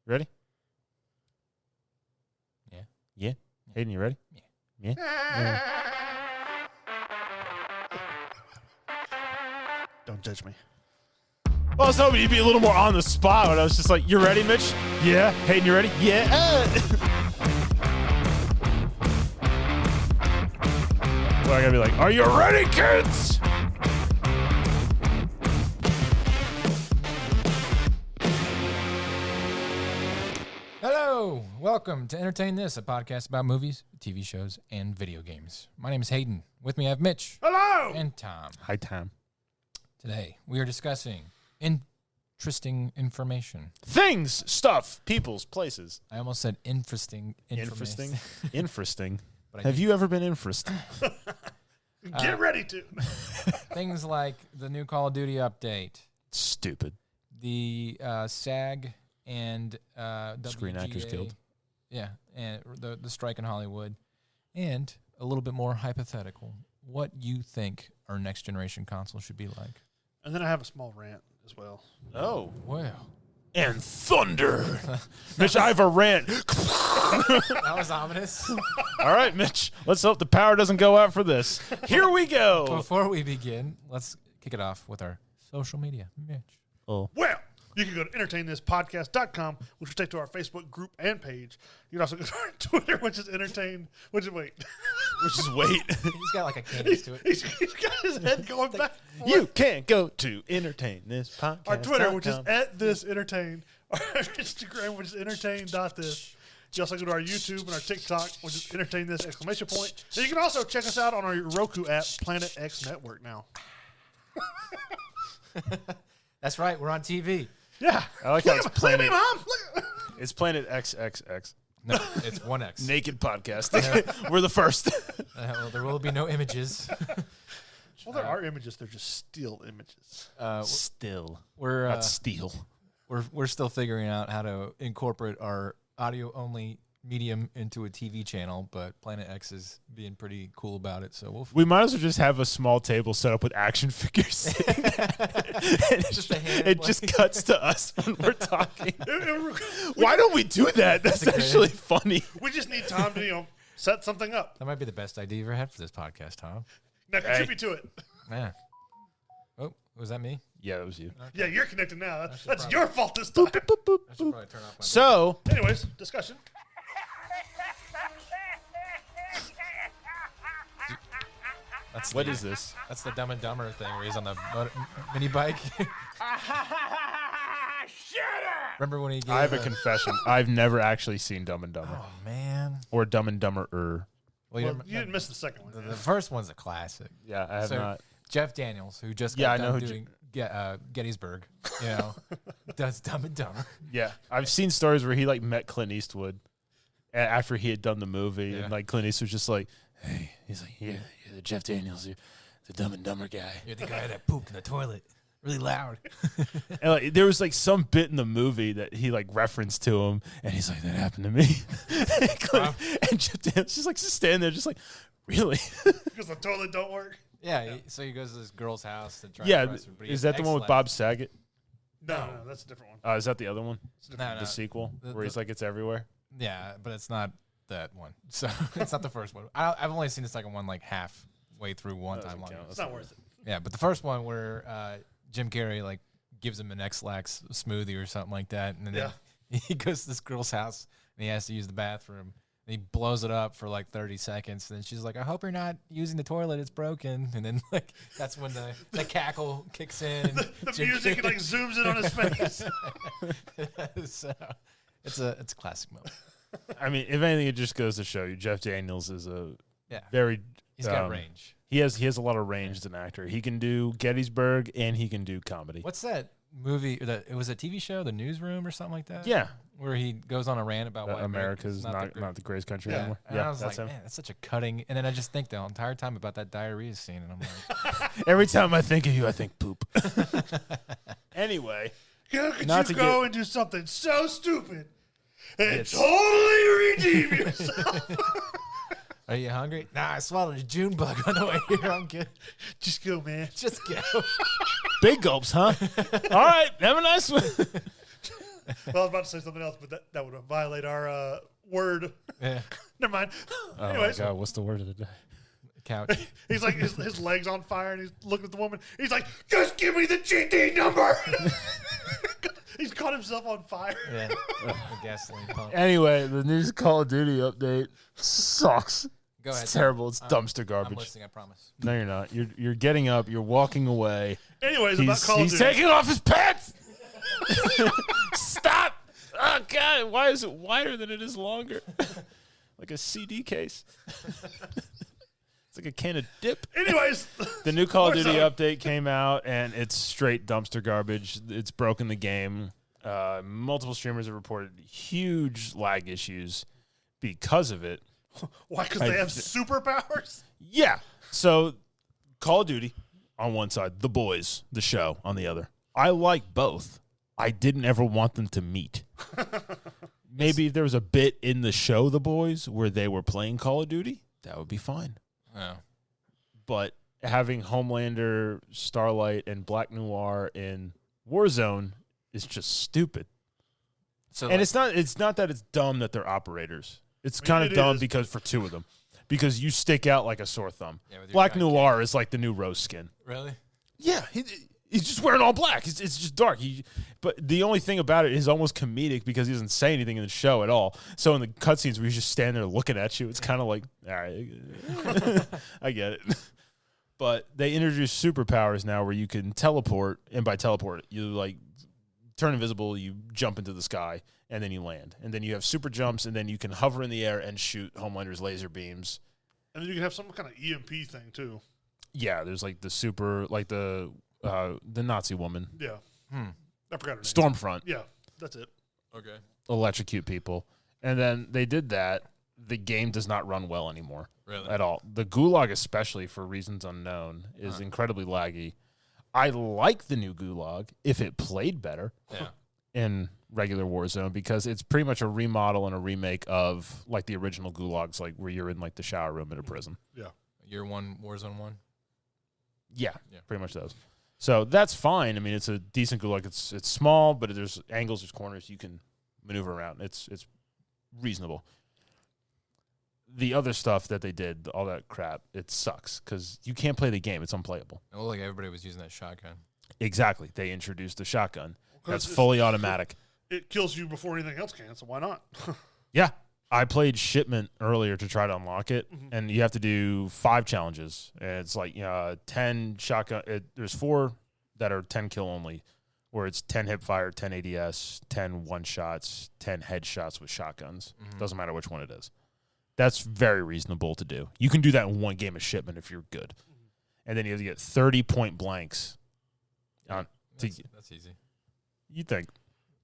Ready? Yeah. Yeah. Hayden, you ready? Yeah. Yeah. Don't judge me. Well, I was hoping you'd be a little more on the spot when I was just like, you ready, Mitch? Yeah. Hayden, you ready? Yeah. Well, I gotta be like, are you ready, kids? Hello, welcome to Entertain This, a podcast about movies, TV shows, and video games. My name is Hayden. With me, I have Mitch. Hello! And Tom. Hi, Tom. Today, we are discussing interesting information. Things, stuff, peoples, places. I almost said interesting. Interesting. Interesting. But I Have you ever been interesting? Get ready to. Things like the new Call of Duty update, Stupid. the SAG and Screen WGA, Actors Guild. Yeah, and the strike in Hollywood, and a little bit more hypothetical. What you think our next generation console should be like? And then I have a small rant as well. Oh. Well, And thunder. Mitch, I have a rant. that was ominous. All right, Mitch. Let's hope the power doesn't go out for this. Here we go. Before we begin, let's kick it off with our social media. Mitch. Oh. Well, you can go to entertainthispodcast.com, which will take to our Facebook group and page. You can also go to our Twitter, which is entertain. Which is wait. Which is wait. He's got like a cadence to it. He's got his head going back. and forth. You can go to entertain this podcast. Our Twitter, which is @thisentertain. Our Instagram, which is entertain.this. You also go to our YouTube and our TikTok, which is entertain this ! And you can also check us out on our Roku app, Planet X Network now. That's right. We're on TV. Yeah. I like how it's Look at me, Planet. Mom. Look. It's Planet XXX. No, it's 1X. Naked podcast. We're the first. Well, there will be no images. Well, there are images. They're just still images. Still. We're Not steel. we're still figuring out how to incorporate our audio only medium into a TV channel, but Planet X is being pretty cool about it. So we'll. We might as well just have a small table set up with action figures. And Just a hand, it just like- cuts to us when we're talking. Why don't we do that? That's a great actually funny. We just need Tom to, set something up. That might be the best idea you've ever had for this podcast, Tom. Now contribute to it. Yeah. Oh, was that me? Yeah, that was you. Yeah, you're connected now. That's probably- your fault this time. I should probably turn off my. So, Anyways, discussion. what is this? That's the Dumb and Dumber thing where he's on the mini bike. Remember when he gave I have a confession. I've never actually seen Dumb and Dumber Oh man. or Dumb and Dumber. Well, Well, you didn't miss the second one. the first one's a classic. Yeah, I have So, not. Jeff Daniels, who just Yeah, got I know done who doing Gettysburg, does Dumb and Dumber. Yeah, I've seen stories where he met Clint Eastwood after he had done the movie, Yeah. and Clint Eastwood was just like, "Hey," he's like, "Yeah, you're the Jeff Daniels, you're the Dumb and Dumber guy." You're the guy that pooped in the toilet really loud. And there was there bit in the movie that he referenced to him, and he's like, "That happened to me." And Jeff Daniels just standing there, just really. Because the toilet don't work. Yeah, so he goes to this girl's house to try Yeah, to arrest her, but he is has that the one with X-Lax. Bob Saget? No, that's a different one. Is that the other one? No, The sequel The- where he's like, "It's everywhere." Yeah, but it's not that one. So it's not the first one. I've only seen the second one halfway through one That time. doesn't Long. count. It's not worth it. Yeah, but the first one where Jim Carrey gives him an X-Lax smoothie or something like that, and then he goes to this girl's house and he has to use the bathroom. And he blows it up for 30 seconds. And then she's like, "I hope you're not using the toilet. It's broken." And then that's when the cackle kicks in. And The Jim music Carrey- zooms in on his face. So it's a classic moment. I mean, if anything, it just goes to show you Jeff Daniels is a Yeah, very. he's got range. He has a lot of range as an actor. He can do Gettysburg and he can do comedy. What's that movie? It was a TV show, The Newsroom, or something like that. Yeah, where he goes on a rant about why America's not the greatest country anymore. And Yeah, I was that's like, him. man, that's such a cutting. And then I just think the entire time about that diarrhea scene, and I'm like, Every time I think of you, I think poop. Anyway, How could Not you to go and do something so stupid and It's- totally redeem yourself? "Are you hungry?" "Nah, I swallowed a June bug on the way here. I'm good." Just go, man. Just go. big gulps, huh? All right, have a nice one. Well, I was about to say something else, but that would violate our word. Yeah. Never mind. Oh Anyways, my God, what's the word of the day? Couch. he's like his legs on fire, and he's looking at the woman. He's like, "Just give me the GD number." He's caught himself on fire. Yeah. The gasoline pump. Anyway, the new Call of Duty update sucks. Go ahead. It's Tom. terrible. It's dumpster I'm garbage. listening, I promise. No, you're not. You're getting up. You're walking away. Anyways, about Call of He's Duty. taking off his pants. Stop! Oh God! Why is it wider than it is longer? Like a CD case. It's like a can of dip. Anyways, The new Call of Duty Warzone. update came out, and it's straight dumpster garbage. It's broken the game. Multiple streamers have reported huge lag issues because of it. Why? Because they have superpowers. Yeah. So, Call of Duty on one side, The Boys, the show on the other. I like both. I didn't ever want them to meet. Maybe if there was a bit in the show, The Boys, where they were playing Call of Duty, that would be fine. Oh. But having Homelander, Starlight, and Black Noir in Warzone is just stupid. So And it's not that it's dumb that they're operators. It's I mean, kind of it dumb is. because for two of them. Because you stick out like a sore thumb. Yeah, with your Black guy Noir is like the new rose skin. Really? Yeah, he's just wearing all black. It's just dark. But the only thing about it is almost comedic because he doesn't say anything in the show at all. So in the cutscenes where he's just standing there looking at you, it's kind of like, all right, I get it. But they introduced superpowers now where you can teleport, and by teleport, you like turn invisible, you jump into the sky, and then you land. And then you have super jumps, and then you can hover in the air and shoot Homelander's laser beams. And then you can have some kind of EMP thing too. Yeah, there's like the super, like the Nazi woman, Yeah. I forgot her name. Stormfront. Yeah, that's it. Okay. Electrocute people. And then they did that. The game does not run well anymore Really? at all. The Gulag, especially for reasons unknown, is incredibly laggy. I like the new Gulag if it played better Yeah. in regular Warzone because it's pretty much a remodel and a remake of like the original Gulags, like where you're in like the shower room at a prison. Yeah. Year one, Warzone 1. Yeah, Yeah. pretty much those. So that's fine. I mean, it's a decent Gulag. It's small, but there's angles, there's corners you can maneuver around. It's reasonable. The other stuff that they did, all that crap, it sucks because you can't play the game. It's unplayable. It looked like everybody was using that shotgun. Exactly. They introduced the shotgun. 'Cause That's it's- fully automatic. It kills you before anything else can, so why not? Yeah. I played Shipment earlier to try to unlock it, and you have to do 5 challenges. And it's like 10 shotgun. There's 4 that are 10 kill only, where it's 10 hip fire, 10 ADS, 10 one-shots, 10 headshots with shotguns. Doesn't matter which one it is. That's very reasonable to do. You can do that in one game of Shipment if you're good. And then you have to get 30 point blanks. That's easy. You think.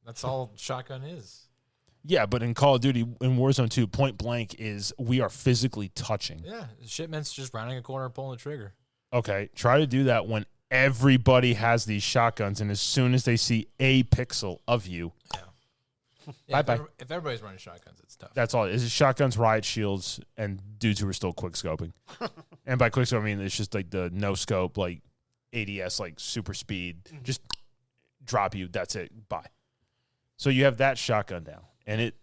That's all shotgun is. Yeah, but in Call of Duty, in Warzone 2, point blank is we are physically touching. Yeah. Shipment's just rounding a corner and pulling the trigger. Okay, try to do that when everybody has these shotguns, and as soon as they see a pixel of you, Yeah, Bye-bye. If everybody's running shotguns, it's tough. that's all. It's shotguns, riot shields, and dudes who are still quick scoping. And by quick scope, I mean it's just like the no scope, like ADS, like super speed, just drop you. That's it. Bye. So you have that shotgun now, and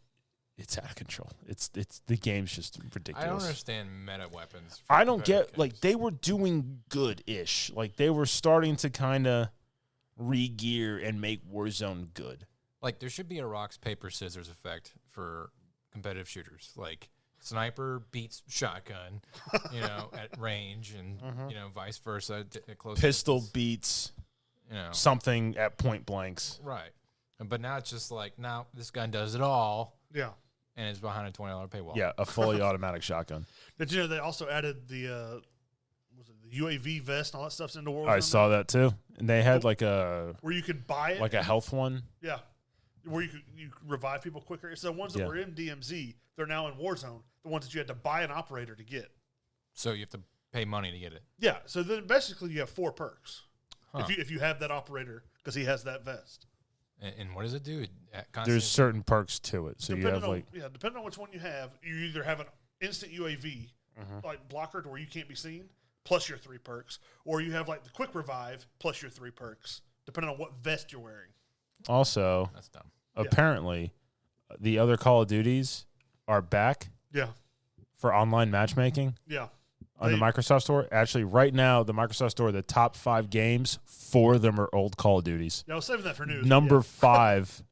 it's out of control. It's the game's just ridiculous. I don't understand meta weapons. for I don't competitive get, like, games. they were doing good-ish. Like, they were starting to kind of re-gear and make Warzone good. Like, there should be a rocks, paper, scissors effect for competitive shooters. Like, sniper beats shotgun, at range, and, vice versa at close Pistol distance, beats you know. something at point blanks. Right. But now it's just like, now this gun does it all, Yeah. and it's behind a $20 paywall. Yeah, a fully automatic shotgun. Did you know they also added the UAV vest and all that stuff's into Warzone? I saw that, too. And they had, like a where you could buy it. a health one. Yeah. Where you could revive people quicker. It's the ones that Yeah. were in DMZ, they're now in Warzone. The ones that you had to buy an operator to get. So you have to pay money to get it. Yeah. So then basically you have 4 perks. Huh. If you have that operator because he has that vest. And what does it do? There's certain perks to it. So you have, like... Depending on which one you have, you either have an instant UAV, like blocker to where you can't be seen, plus your 3 perks, or you have like the quick revive plus your 3 perks, depending on what vest you're wearing. Also, That's dumb. apparently the other Call of Duties are back Yeah. for online matchmaking Yeah. on the Microsoft Store. Actually, right now, the Microsoft Store, the top 5 games, 4 of them are old Call of Duties. Yeah, I was saving that for news. Number 5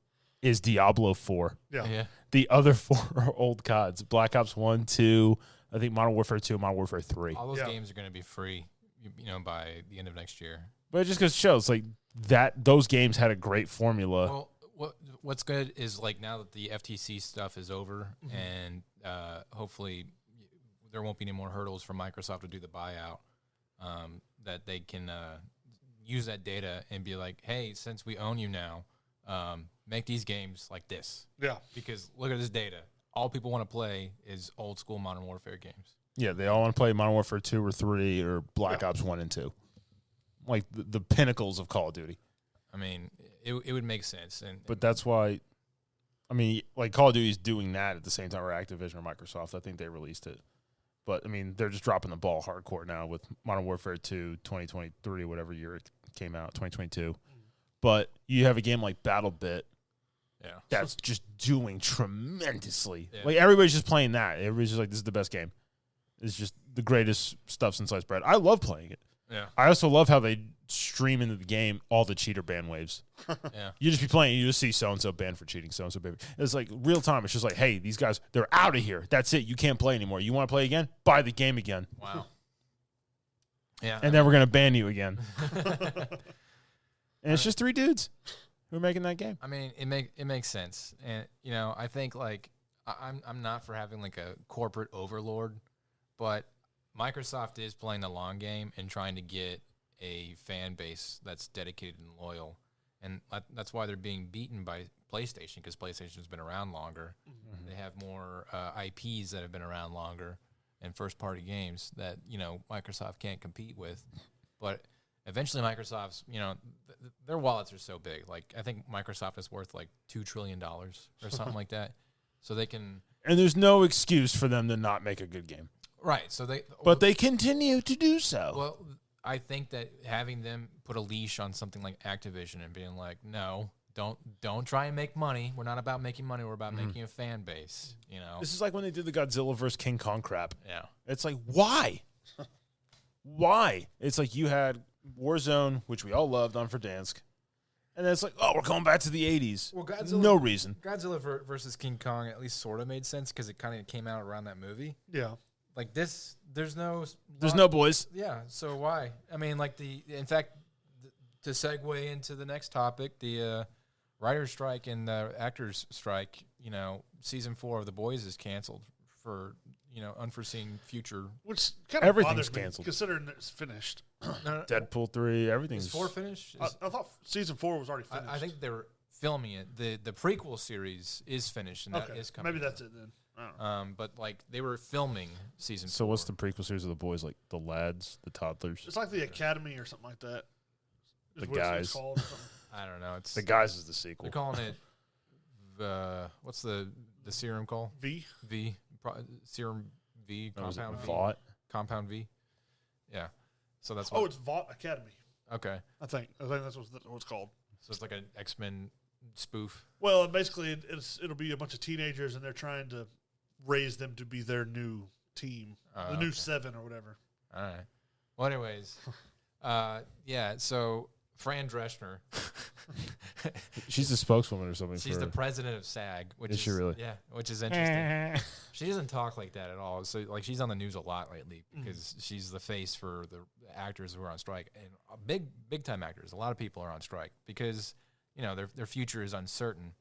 is Diablo 4. Yeah. Yeah. The other 4 are old CODs. Black Ops 1, 2, I think Modern Warfare 2, Modern Warfare 3. All those Yeah. games are going to be free, by the end of next year. But it just goes to show, it's like that those games had a great formula. Well, what's good is like now that the FTC stuff is over, and hopefully there won't be any more hurdles for Microsoft to do the buyout. That they can use that data and be like, hey, since we own you now, make these games like this. Yeah. Because look at this data. All people want to play is old school Modern Warfare games. Yeah, they all want to play Modern Warfare 2 or 3 or Black Ops 1 and 2. Like the pinnacles of Call of Duty. I mean, it would make sense. But that's why, I mean, like Call of Duty is doing that at the same time, or Activision or Microsoft. I think they released it. But, I mean, they're just dropping the ball hardcore now with Modern Warfare 2, 2023, whatever year it came out, 2022. But you have a game like BattleBit that's just doing tremendously. Yeah. Like, everybody's just playing that. Everybody's just like, this is the best game. It's just the greatest stuff since sliced bread. I love playing it. Yeah. I also love how they stream into the game all the cheater ban waves. Yeah. You just be playing, you just see so-and-so banned for cheating, so-and-so banned. It's like real time. It's just like, hey, these guys, they're out of here. That's it. You can't play anymore. You want to play again? Buy the game again. Wow. Yeah. And then we're going to ban you again. And it's just 3 dudes who are making that game. I mean, it makes sense, and I think like I'm not for having like a corporate overlord, but Microsoft is playing the long game and trying to get a fan base that's dedicated and loyal, and that's why they're being beaten by PlayStation, because PlayStation's been around longer. Mm-hmm. They have more IPs that have been around longer and first-party games that Microsoft can't compete with, but. Eventually, Microsoft's, their wallets are so big. Like, I think Microsoft is worth like $2 trillion or something like that. So they can. And there's no excuse for them to not make a good game. Right. So But they continue to do so. Well, I think that having them put a leash on something like Activision and being like, no, don't try and make money. We're not about making money. We're about making a fan base. This is like when they did the Godzilla vs. King Kong crap. Yeah. It's like, why? Why? It's like you had Warzone, which we all loved on Verdansk. And then it's like, oh, we're going back to the 80s. Well, Godzilla, no reason. Godzilla versus King Kong at least sort of made sense because it kind of came out around that movie. Yeah. Like this, there's no boys. Yeah, so why? I mean, like in fact, to segue into the next topic, the writer's strike and the actors' strike, season 4 of The Boys is canceled for, unforeseen future. Which kind of Everything's bothered me, canceled. considering it's finished. Deadpool 3, everything's. Is 4 finished? I thought season 4 was already finished. I think they were filming it. The prequel series is finished, and that is coming. Maybe that's it then. I don't know. But like they were filming season. So 4. what's the prequel series of The Boys? Like the lads, the toddlers? It's like the Academy or something like that. Is The what it's guys. called or something. I don't know. It's The Guys is the sequel. they're calling it. What's the serum called? V. Serum V Or was it compound V. Vought? Compound V. Yeah. So that's Oh, what. it's Vought Academy. Okay. I think that's what it's called. So it's like an X-Men spoof. Well, basically, it'll be a bunch of teenagers, and they're trying to raise them to be their new team, the new Okay. 7 or whatever. All right. Well, anyways, yeah. So Fran Drescher, She's the spokeswoman or something. she's for the president of SAG. Which Is she really? Yeah, which is interesting. She doesn't talk like that at all. So like she's on the news a lot lately because she's the face for the actors who are on strike, and big time actors. A lot of people are on strike because their future is uncertain.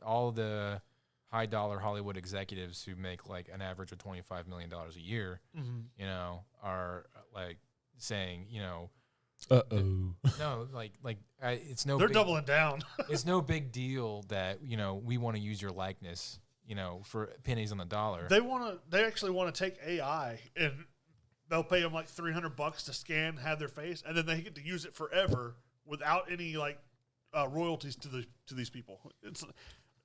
All the high dollar Hollywood executives who make like an average of $25 million a year, are like saying, Uh-oh. no, it's no. They're big, doubling down. It's no big deal that we want to use your likeness, for pennies on the dollar. They actually want to take AI and they'll pay them like $300 to scan, have their face, and then they get to use it forever without any royalties to these people.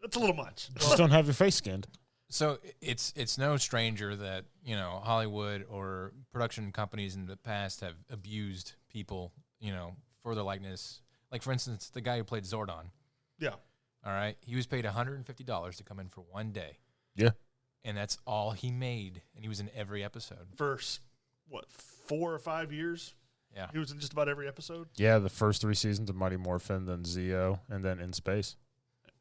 It's a little much. Just don't have your face scanned. So it's no stranger that Hollywood or production companies in the past have abused people for their likeness. Like for instance, the guy who played Zordon. Yeah. All right, he was paid $150 to come in for one day, Yeah. and that's all he made. And he was in every episode. For what, 4 or 5 years? Yeah, He was in just about every episode. Yeah, the first 3 seasons of Mighty Morphin, then Zeo, and then In Space.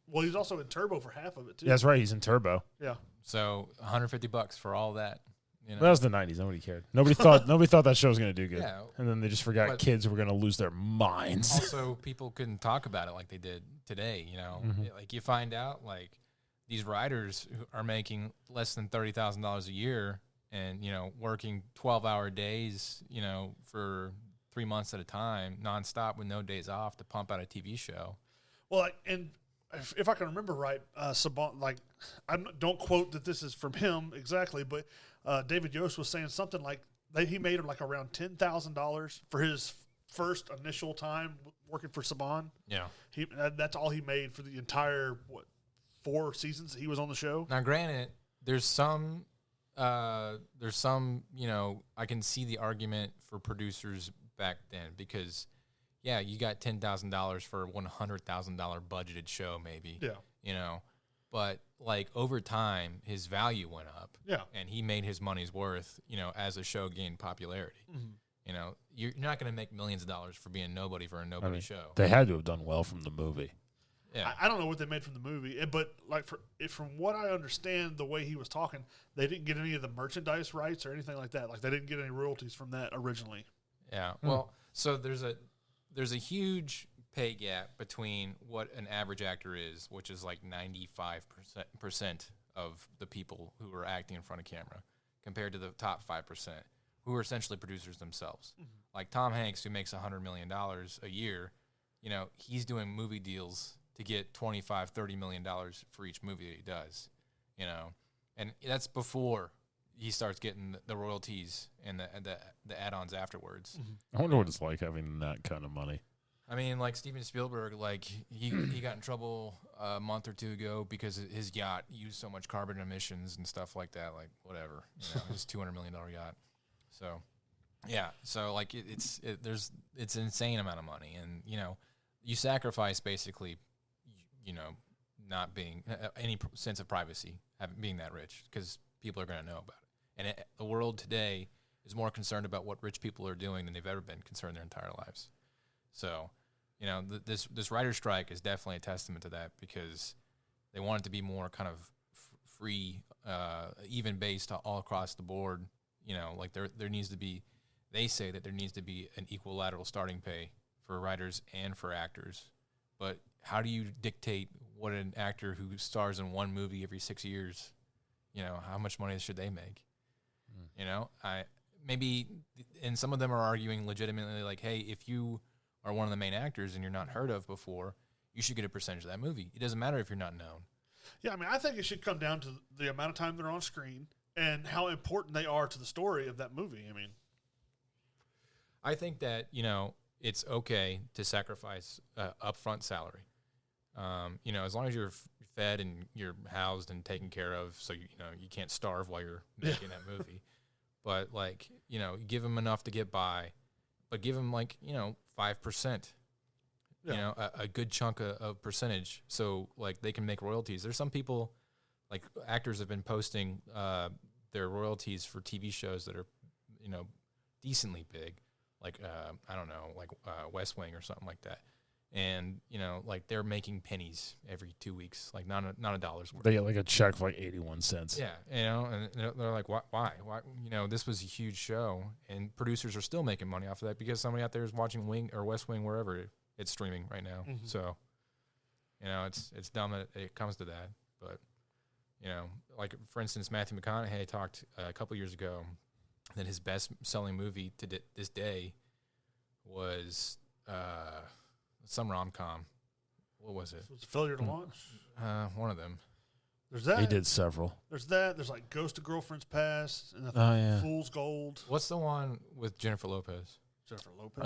Well, he was also in Turbo for half of it too. Yeah, that's right. He's in Turbo. Yeah. so $150 for all that. You know? That was the 90s. Nobody cared. Nobody thought that show was going to do good. Yeah. And then they just forgot But- kids were going to lose their minds. Also, people couldn't talk about it like they did today. You know, like you find out like these writers who are making less than $30,000 a year, and working 12-hour days, for 3 months at a time, nonstop with no days off to pump out a TV show. Well, and if I can remember right, Saban, like, don't quote that this is from him exactly, but David Yost was saying something like he made like around $10,000 for his first initial time working for Saban. Yeah. That's all he made for the entire 4 seasons that he was on the show. Now, granted, there's some, I can see the argument for producers back then because, yeah, you got $10,000 for a $100,000 budgeted show, maybe. Yeah. But like over time, his value went up. Yeah. And he made his money's worth, as the show gained popularity. Mm-hmm. You're not going to make millions of dollars for being nobody for a nobody show. They had to have done well from the movie. Yeah. I don't know what they made from the movie, but like from what I understand, the way he was talking, they didn't get any of the merchandise rights or anything like that. Like they didn't get any royalties from that originally. Yeah. Well, so there's a huge pay gap between what an average actor is, which is like 95% of the people who are acting in front of camera, compared to the top 5%, who are essentially producers themselves. Mm-hmm. Like Tom Hanks, who makes $100 million a year, he's doing movie deals to get $25, $30 million for each movie that he does, and that's before he starts getting the royalties and the add-ons afterwards. I wonder what it's like having that kind of money. I mean, like Steven Spielberg, like he got in trouble a month or 2 ago because his yacht used so much carbon emissions and stuff like that. Like whatever, his $200 million yacht. So, yeah. So like it's an insane amount of money, and you sacrifice basically, not being any sense of privacy, being that rich, because people are going to know about it. And the world today is more concerned about what rich people are doing than they've ever been concerned their entire lives. So, this writer's strike is definitely a testament to that, because they want it to be more kind of free, even based all across the board. Like there needs to be, they say that there needs to be an equilateral starting pay for writers and for actors. But how do you dictate what an actor who stars in one movie every 6 years, how much money should they make? And some of them are arguing legitimately like, hey, if you are one of the main actors and you're not heard of before, you should get a percentage of that movie. It doesn't matter if you're not known. Yeah, I mean, I think it should come down to the amount of time they're on screen and how important they are to the story of that movie. I mean, I think that, it's okay to sacrifice upfront salary. As long as you're fed and you're housed and taken care of, so you can't starve while you're making that movie. But like, give them enough to get by, but give them like 5%. A good chunk of percentage, so like they can make royalties. There's some people, like actors, have been posting their royalties for TV shows that are decently big, like I don't know, like West Wing or something like that. And like they're making pennies every 2 weeks, like not a dollar's worth. They get like a check for like 81 cents. Yeah, and they're like, why? This was a huge show, and producers are still making money off of that because somebody out there is watching Wing or West Wing, wherever it's streaming right now. Mm-hmm. So, it's dumb that it comes to that. But like for instance, Matthew McConaughey talked a couple years ago that his best-selling movie to this day was some rom-com. What was it? Was it Failure to Launch? One of them. There's that. He did several. There's that. There's like Ghost of Girlfriend's Past and Fool's Gold. What's the one with Jennifer Lopez? Jennifer Lopez.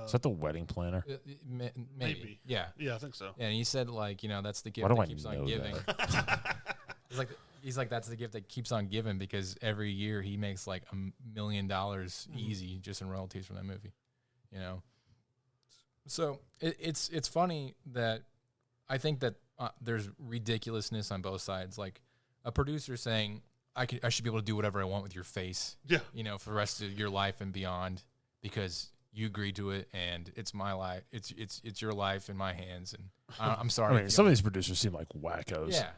Is that The Wedding Planner? Maybe. Yeah. Yeah, I think so. And he said like, that's the gift Why do that I keeps know on giving. He's like that's the gift that keeps on giving, because every year he makes like $1 million easy just in royalties from that movie. So it's funny that I think that there's ridiculousness on both sides. Like a producer saying, I should be able to do whatever I want with your face. Yeah. You know, for the rest of your life and beyond, because you agreed to it, and it's my life. It's your life in my hands, and I'm sorry. I mean, some of these producers seem like wackos. Yeah,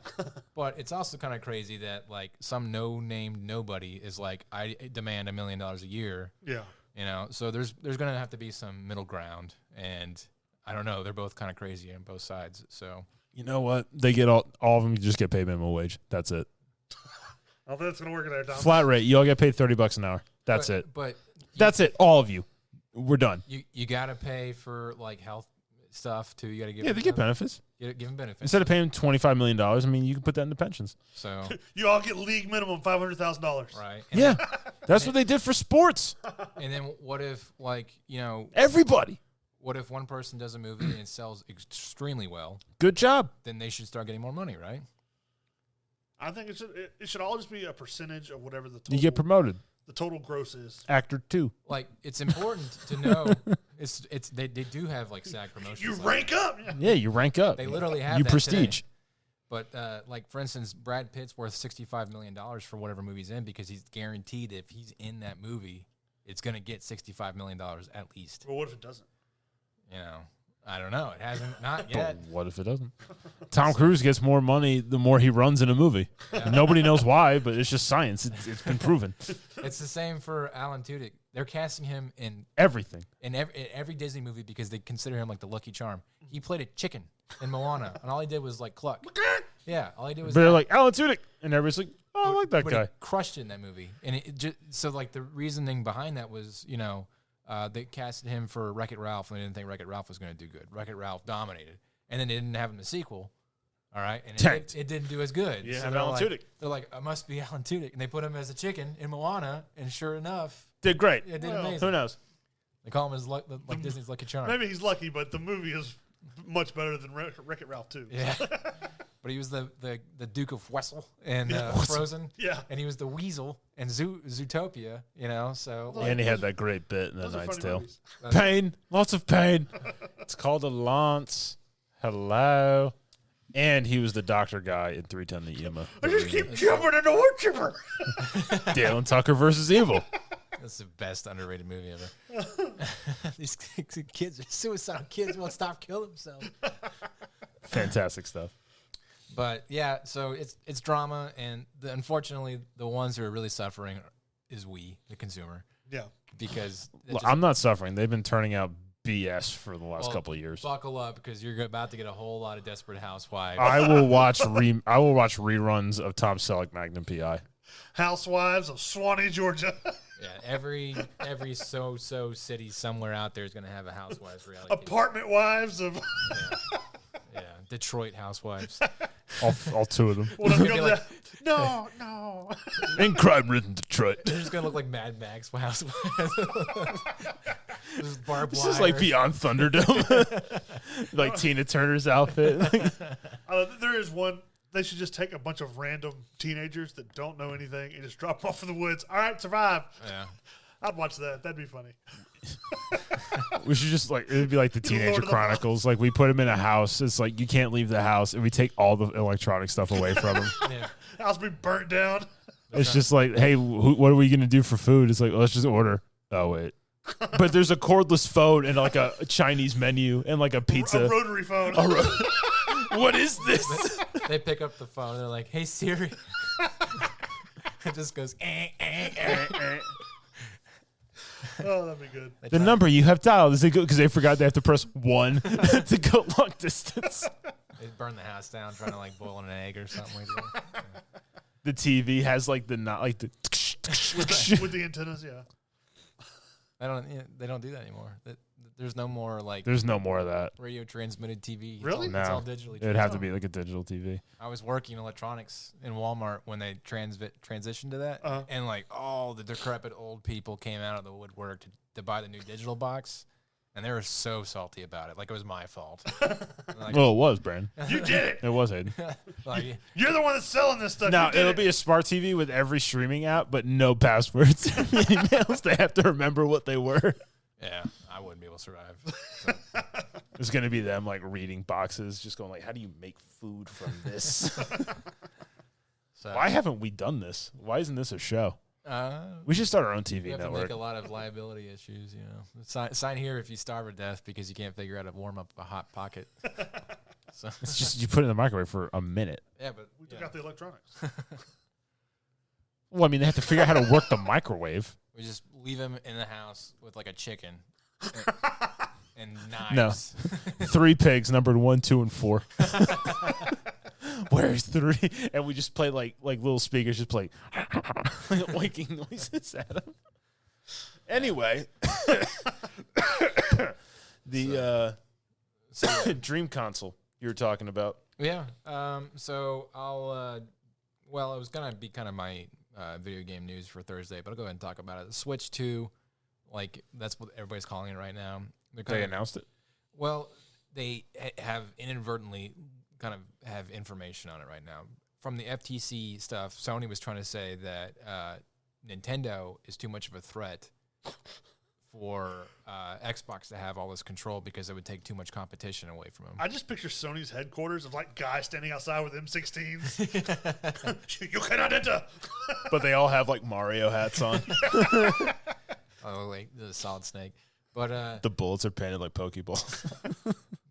but it's also kind of crazy that like some no-named nobody is like, I demand $1 million a year. Yeah. You know, so there's gonna have to be some middle ground, and I don't know. They're both kind of crazy on both sides. So You know what? They get all of them just get paid minimum wage. That's it. I don't think it's going to work in there, Tom. Flat rate. You all get paid $30 an hour. That's it. But That's it. All of you. We're done. you gotta pay for like health stuff too. You gotta give Yeah, they get benefits. give them benefits. Instead of paying $25 million, I mean, you can put that into pensions. So You all get league minimum $500,000. right, and Yeah. That's what they did for sports. and then what if like Everybody. what if one person does a movie and it sells extremely well? Good job. Then they should start getting more money, right? I think it should all just be a percentage of whatever the total, You get promoted. the total gross is. Actor 2. Like it's important to know they do have like SAG promotions. You like, rank up. Yeah, you rank up. They literally have You that prestige. today. But like for instance, Brad Pitt's worth $65 million for whatever movie's in because he's guaranteed if he's in that movie, it's gonna get $65 million at least. Well, what if it doesn't? You know, I don't know. It hasn't not But yet. what if it doesn't? Tom Cruise gets more money the more he runs in a movie. Nobody knows why, but it's just science. It's been proven. It's the same for Alan Tudyk. They're casting him in Everything. every Disney movie because they consider him like the Lucky Charm. He played a chicken in Moana, and all he did was like cluck. Yeah, all he did was. But they're that. like, Alan Tudyk. And everybody's like, oh, I like that But guy. he crushed it in that movie, and it just so like the reasoning behind that was they casted him for Wreck-It Ralph, and they didn't think Wreck-It Ralph was going to do good. Wreck-It Ralph dominated, and then they didn't have him the sequel. All right, and Tanked. it didn't do as good. Yeah, so have they're Alan like, Tudyk. They're like, it must be Alan Tudyk, and they put him as a chicken in Moana, and sure enough, Did great. it did Well, amazing. Who knows? They call him as like Disney's Lucky Charm. Maybe he's lucky, but the movie is much better than Wreck-It Ralph 2. Yeah. But he was the Duke of Wessel in Frozen. Yeah. And he was the Weasel in Zootopia, so. Well, And he had that great bit in The Those are Knight's funny Tale. movies. Pain. Lots of pain. It's called a lance. Hello. And he was the doctor guy in 310 the Yuma. I just keep jumping into wood chipper. Dale and Tucker versus Evil. That's the best underrated movie ever. These kids are suicidal kids won't stop killing themselves. Fantastic stuff. But yeah, so it's drama, and unfortunately, the ones who are really suffering is we, the consumer, Yeah. because Look, I'm not suffering. They've been turning out BS for the last couple of years. Buckle up, because you're about to get a whole lot of Desperate Housewives. I will watch reruns of Tom Selleck Magnum PI. Housewives of Swanee, Georgia. Yeah, every so city somewhere out there is going to have a Housewives reality. Apartment wives of. Yeah, Detroit Housewives. All two of them. What I'm Maybe gonna like- no, no. In crime-ridden Detroit. They're just going to look like Mad Max Housewives. This is barbed This wire. is like Beyond Thunderdome. Like Tina Turner's outfit. There is one. They should just take a bunch of random teenagers that don't know anything and just drop them off in the woods. All right, survive. Yeah. I'd watch that. That'd be funny. We should just like, it would be like the Lord Teenager of the Chronicles. Like we put him in a house. It's like you can't leave the house, and we take all the electronic stuff away from him. Yeah. House be burnt down. It's just like, hey, what are we gonna do for food? It's like, let's just order. Oh wait, but there's a cordless phone and like a Chinese menu and like a pizza. A rotary phone. What is this? They pick up the phone. They're like, "Hey Siri." It just goes. Oh, that'd be good. The number you have dialed is because they forgot they have to press 1 to go long distance. They burn the house down trying to like boil an egg or something like that. The TV has like the not like the. With the antennas, yeah. They don't do that anymore. There's no more like There's no more of that. radio transmitted TV. Really? It's all No. digitally. It'd have to be like a digital TV. I was working electronics in Walmart when they transitioned to that, and like all the decrepit old people came out of the woodwork to buy the new digital box, and they were so salty about it, like it was my fault. Like, Well, it was, Brandon. You did it. It was, Hayden. like, You're the one that's selling this stuff. Now, You did it'll it. be a smart TV with every streaming app, but no passwords. Emails, they have to remember what they were. yeah, I wouldn't be able to survive. So. It's going to be them like reading boxes, just going like, how do you make food from this? So, Why haven't we done this? Why isn't this a show? We should start our own TV we have network. to make a lot of liability issues, you know. Sign here if you starve to death because you can't figure out how to warm up a hot pocket. So It's just you put it in the microwave for a minute. yeah, but We took out the electronics. Well, I mean, they have to figure out how to work the microwave. we just leave him in the house with like a chicken and No. knives. 3 pigs, numbered 1, 2, and 4. Where's 3? And we just play like little speakers, just play like winking noises at them. Anyway, the Dream console you were talking about. Yeah. So I'll. Well, it was gonna be kind of my video game news for Thursday, but I'll go ahead and talk about it. The Switch 2, like that's what everybody's calling it right now. They announced it. Well, they have inadvertently kind of have information on it right now. From the FTC stuff, Sony was trying to say that Nintendo is too much of a threat for Xbox to have all this control because it would take too much competition away from them. I just picture Sony's headquarters of like guys standing outside with M16s. You cannot enter. But they all have like Mario hats on. Oh, like the Solid Snake. But The bullets are painted like Pokeballs.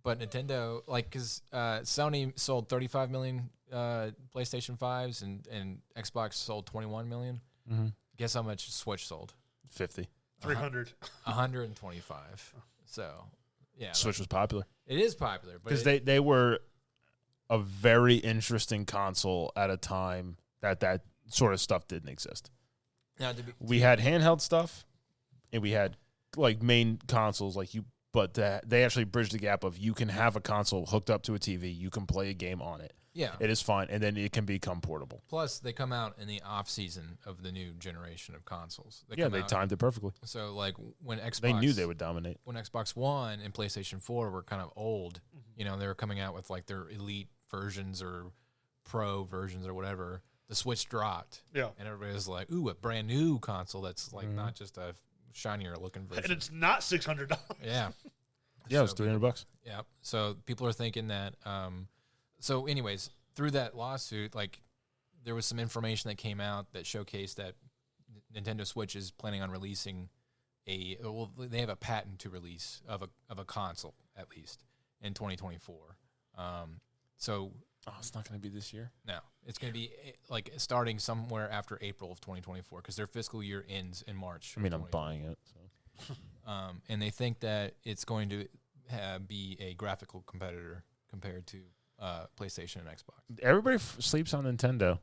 but Nintendo, like, because Sony sold 35 million PlayStation 5s and Xbox sold 21 million. Mm-hmm. Guess how much Switch sold? 50. 300. 125. So, yeah. Switch was popular. It is popular. Because they were a very interesting console at a time that sort of stuff didn't exist. Now, We had handheld stuff, and we had like main consoles like you, but they actually bridged the gap of you can have a console hooked up to a TV, you can play a game on it. yeah. It is fine, and then it can become portable. Plus, they come out in the off season of the new generation of consoles. Yeah, come they out- timed it perfectly. So, like, when Xbox... They knew they would dominate. When Xbox One and PlayStation 4 were kind of old, you know, they were coming out with, like, their elite versions or pro versions or whatever. The Switch dropped. Yeah. And everybody was like, ooh, a brand new console that's, like, not just a shinier looking version. And it's not $600. Yeah. Yeah, it was So $300. Yeah. So people are thinking that. So, anyways, through that lawsuit, like there was some information that came out that showcased that Nintendo Switch is planning on releasing they have a patent to release of a console at least in 2024. So Oh, it's not going to be this year. no, it's going to be like starting somewhere after April of 2024 because their fiscal year ends in March. I mean, of I'm buying it. So. and they think that it's going to be a graphical competitor compared to PlayStation and Xbox. Everybody sleeps on Nintendo.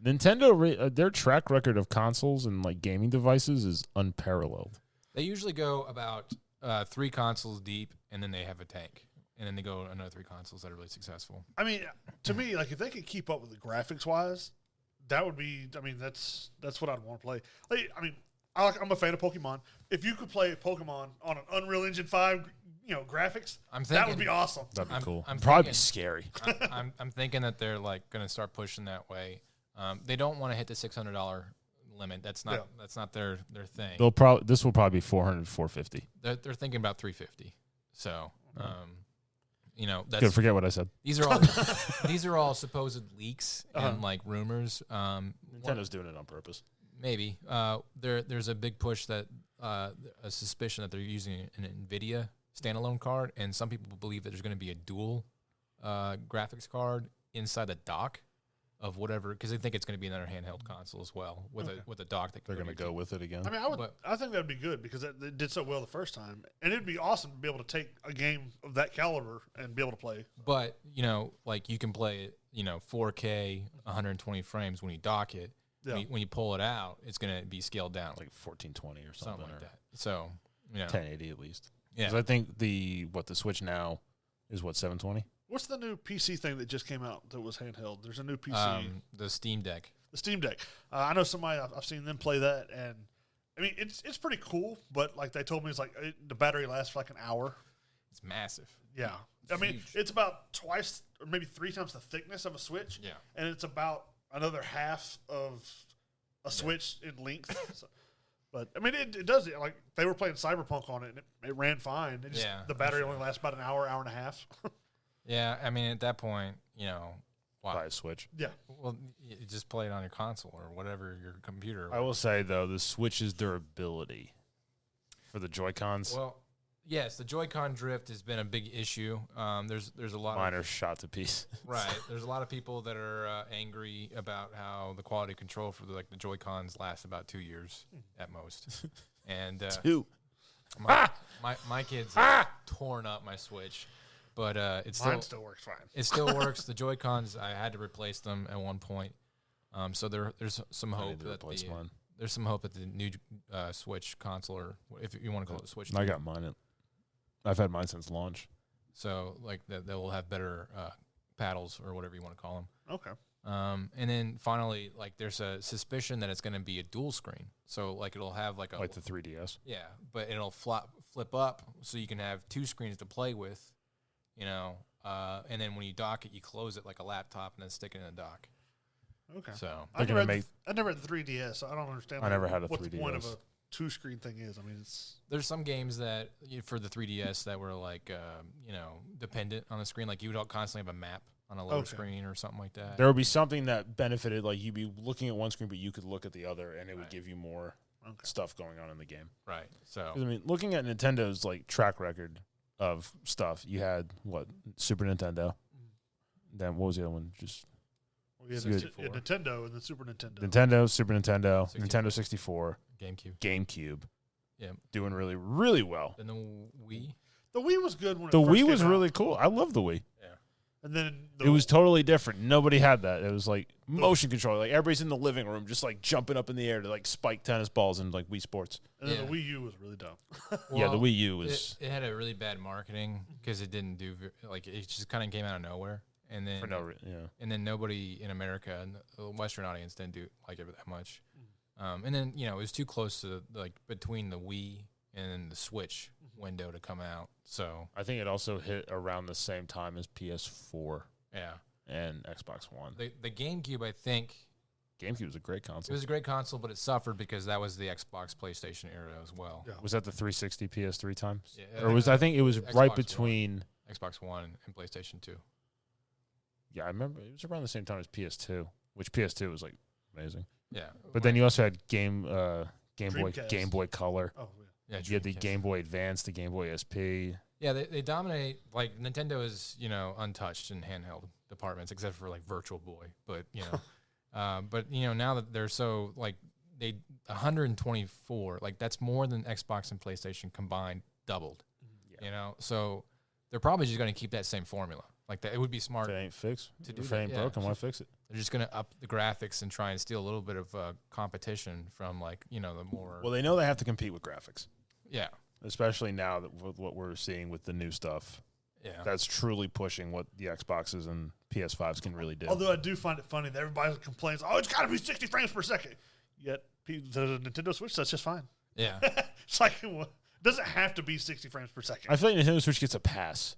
Nintendo, their track record of consoles and like gaming devices is unparalleled. They usually go about 3 consoles deep, and then they have a tank. And then they go another 3 consoles that are really successful. I mean, to me, like if they could keep up with the graphics wise, that would be. I mean, that's what I'd want to play. Like, I mean, I'm a fan of Pokemon. If you could play Pokemon on an Unreal Engine 5, graphics, that would be awesome. That'd be cool. I'm Probably thinking- scary. I'm thinking that they're like going to start pushing that way. They don't want to hit the $600 limit. That's not their thing. This will probably be 400, 450. They're thinking about 350. So, Good. that's Forget what I said. these are all supposed leaks and like rumors. Nintendo's doing it on purpose. Maybe there's a big push that a suspicion that they're using an NVIDIA standalone card, and some people believe that there's going to be a dual graphics card inside the dock of whatever, because they think it's going to be another handheld console as well with a dock that They're going to go with it again. I mean, I think that would be good because it did so well the first time, and it'd be awesome to be able to take a game of that caliber and be able to play. But like you can play it, 4K, 120 frames when you dock it. Yeah. When you pull it out, it's going to be scaled down, like 1420 or something, something like or that. So 1080 at least. Yeah. 'Cause I think the Switch now is 720. What's the new PC thing that just came out that was handheld? There's a new PC, the Steam Deck. the Steam Deck. I know somebody I've seen them play that, and I mean it's pretty cool. But like they told me, it's like the battery lasts for like an hour. It's massive. Yeah, I mean huge. it's about twice or maybe 3 times the thickness of a Switch. Yeah. and it's about another half of a Switch in length. So, But I mean, it does. Like they were playing Cyberpunk on it, and it ran fine. It just, the battery only lasts about an hour and a half. Yeah, I mean, at that point, why? Buy a Switch. Yeah. Well, you just play it on your console or whatever, your computer. I will say, though, the Switch's durability for the Joy-Cons, Well, yes, the Joy-Con drift has been a big issue. There's a lot mine of are shot to pieces. right. There's a lot of people that are angry about how the quality control for the Joy-Cons lasts about 2 years at most. And Two. my kids have torn up my Switch, but Mine still works fine. it still works. The Joy-Cons, I had to replace them at one point. So there's some I need hope to that replace mine. there's some hope that the new Switch console, or if you want to call it Switch, I got mine. I've had mine since launch. so like that they will have better paddles or whatever you want to call them. Okay. And then finally, like there's a suspicion that it's going to be a dual screen. So like it'll have like Like the 3DS. yeah, but it'll flip up so you can have two screens to play with, and then when you dock it, you close it like a laptop and then stick it in a dock. Okay. So I They're never, gonna I never had the 3DS, so I don't understand. I never had a what the point of 3DS. a two-screen thing is. I mean, it's there's some games that for the 3DS that were like dependent on the screen. Like you would constantly have a map on a lower Okay. screen or something like that. There would be something that benefited, like you'd be looking at one screen, but you could look at the other, and it would Right. give you more okay. stuff going on in the game. Right. So 'Cause, I mean, looking at Nintendo's like track record of stuff, you had Super Nintendo. Then what was the other one? Just Well, yeah, Good. Nintendo and then Super Nintendo. Nintendo, Super Nintendo, 64. Nintendo 64, GameCube. GameCube. Yeah. Doing really, really well. Then the Wii. The Wii was good when The it first Wii came was out. really cool. I love the Wii. And then It was totally different. Nobody had that. It was like motion control. Like everybody's in the living room, just like jumping up in the air to like spike tennis balls and like Wii Sports. and then Yeah. the Wii U was really dumb. Yeah, the Well, Wii U was It had a really bad marketing because it didn't do it just kind of came out of nowhere, and then for no reason. Yeah. and then nobody in America and the Western audience didn't do like it that much. And then it was too close to like between the Wii and the Switch window to come out. So I think it also hit around the same time as PS4 yeah, and Xbox One. the GameCube, I think GameCube was a great it console. was a great console, but it suffered because that was the Xbox PlayStation era as well. Yeah. Was that the 360 PS3 times? Yeah, Or was I think it was Xbox right One. between. Xbox One and PlayStation 2. Yeah, I remember it was around the same time as PS2, which PS2 was like amazing. Yeah, But then you also had Game Boy, Dreamcast. Game Boy Color. Oh, yeah. You had the Dreamcast. Game Boy Advance, the Game Boy SP. Yeah, they dominate. Like Nintendo is untouched in handheld departments except for like Virtual Boy, but now that they're so like 124, like that's more than Xbox and PlayStation combined doubled. Yeah. So they're probably just going to keep that same formula. Like that, it would be If smart. it ain't fixed, to do if that, it ain't yeah. broken, why fix it? They're just going to up the graphics and try and steal a little bit of competition from the more Well, they know they have to compete with graphics, yeah. especially now that with what we're seeing with the new stuff. Yeah. That's truly pushing what the Xboxes and PS5s can really do. Although I do find it funny that everybody complains, oh, it's got to be 60 frames per second. Yet the Nintendo Switch, that's just fine. Yeah. It's like, well, it doesn't have to be 60 frames per second. I feel like Nintendo Switch gets a pass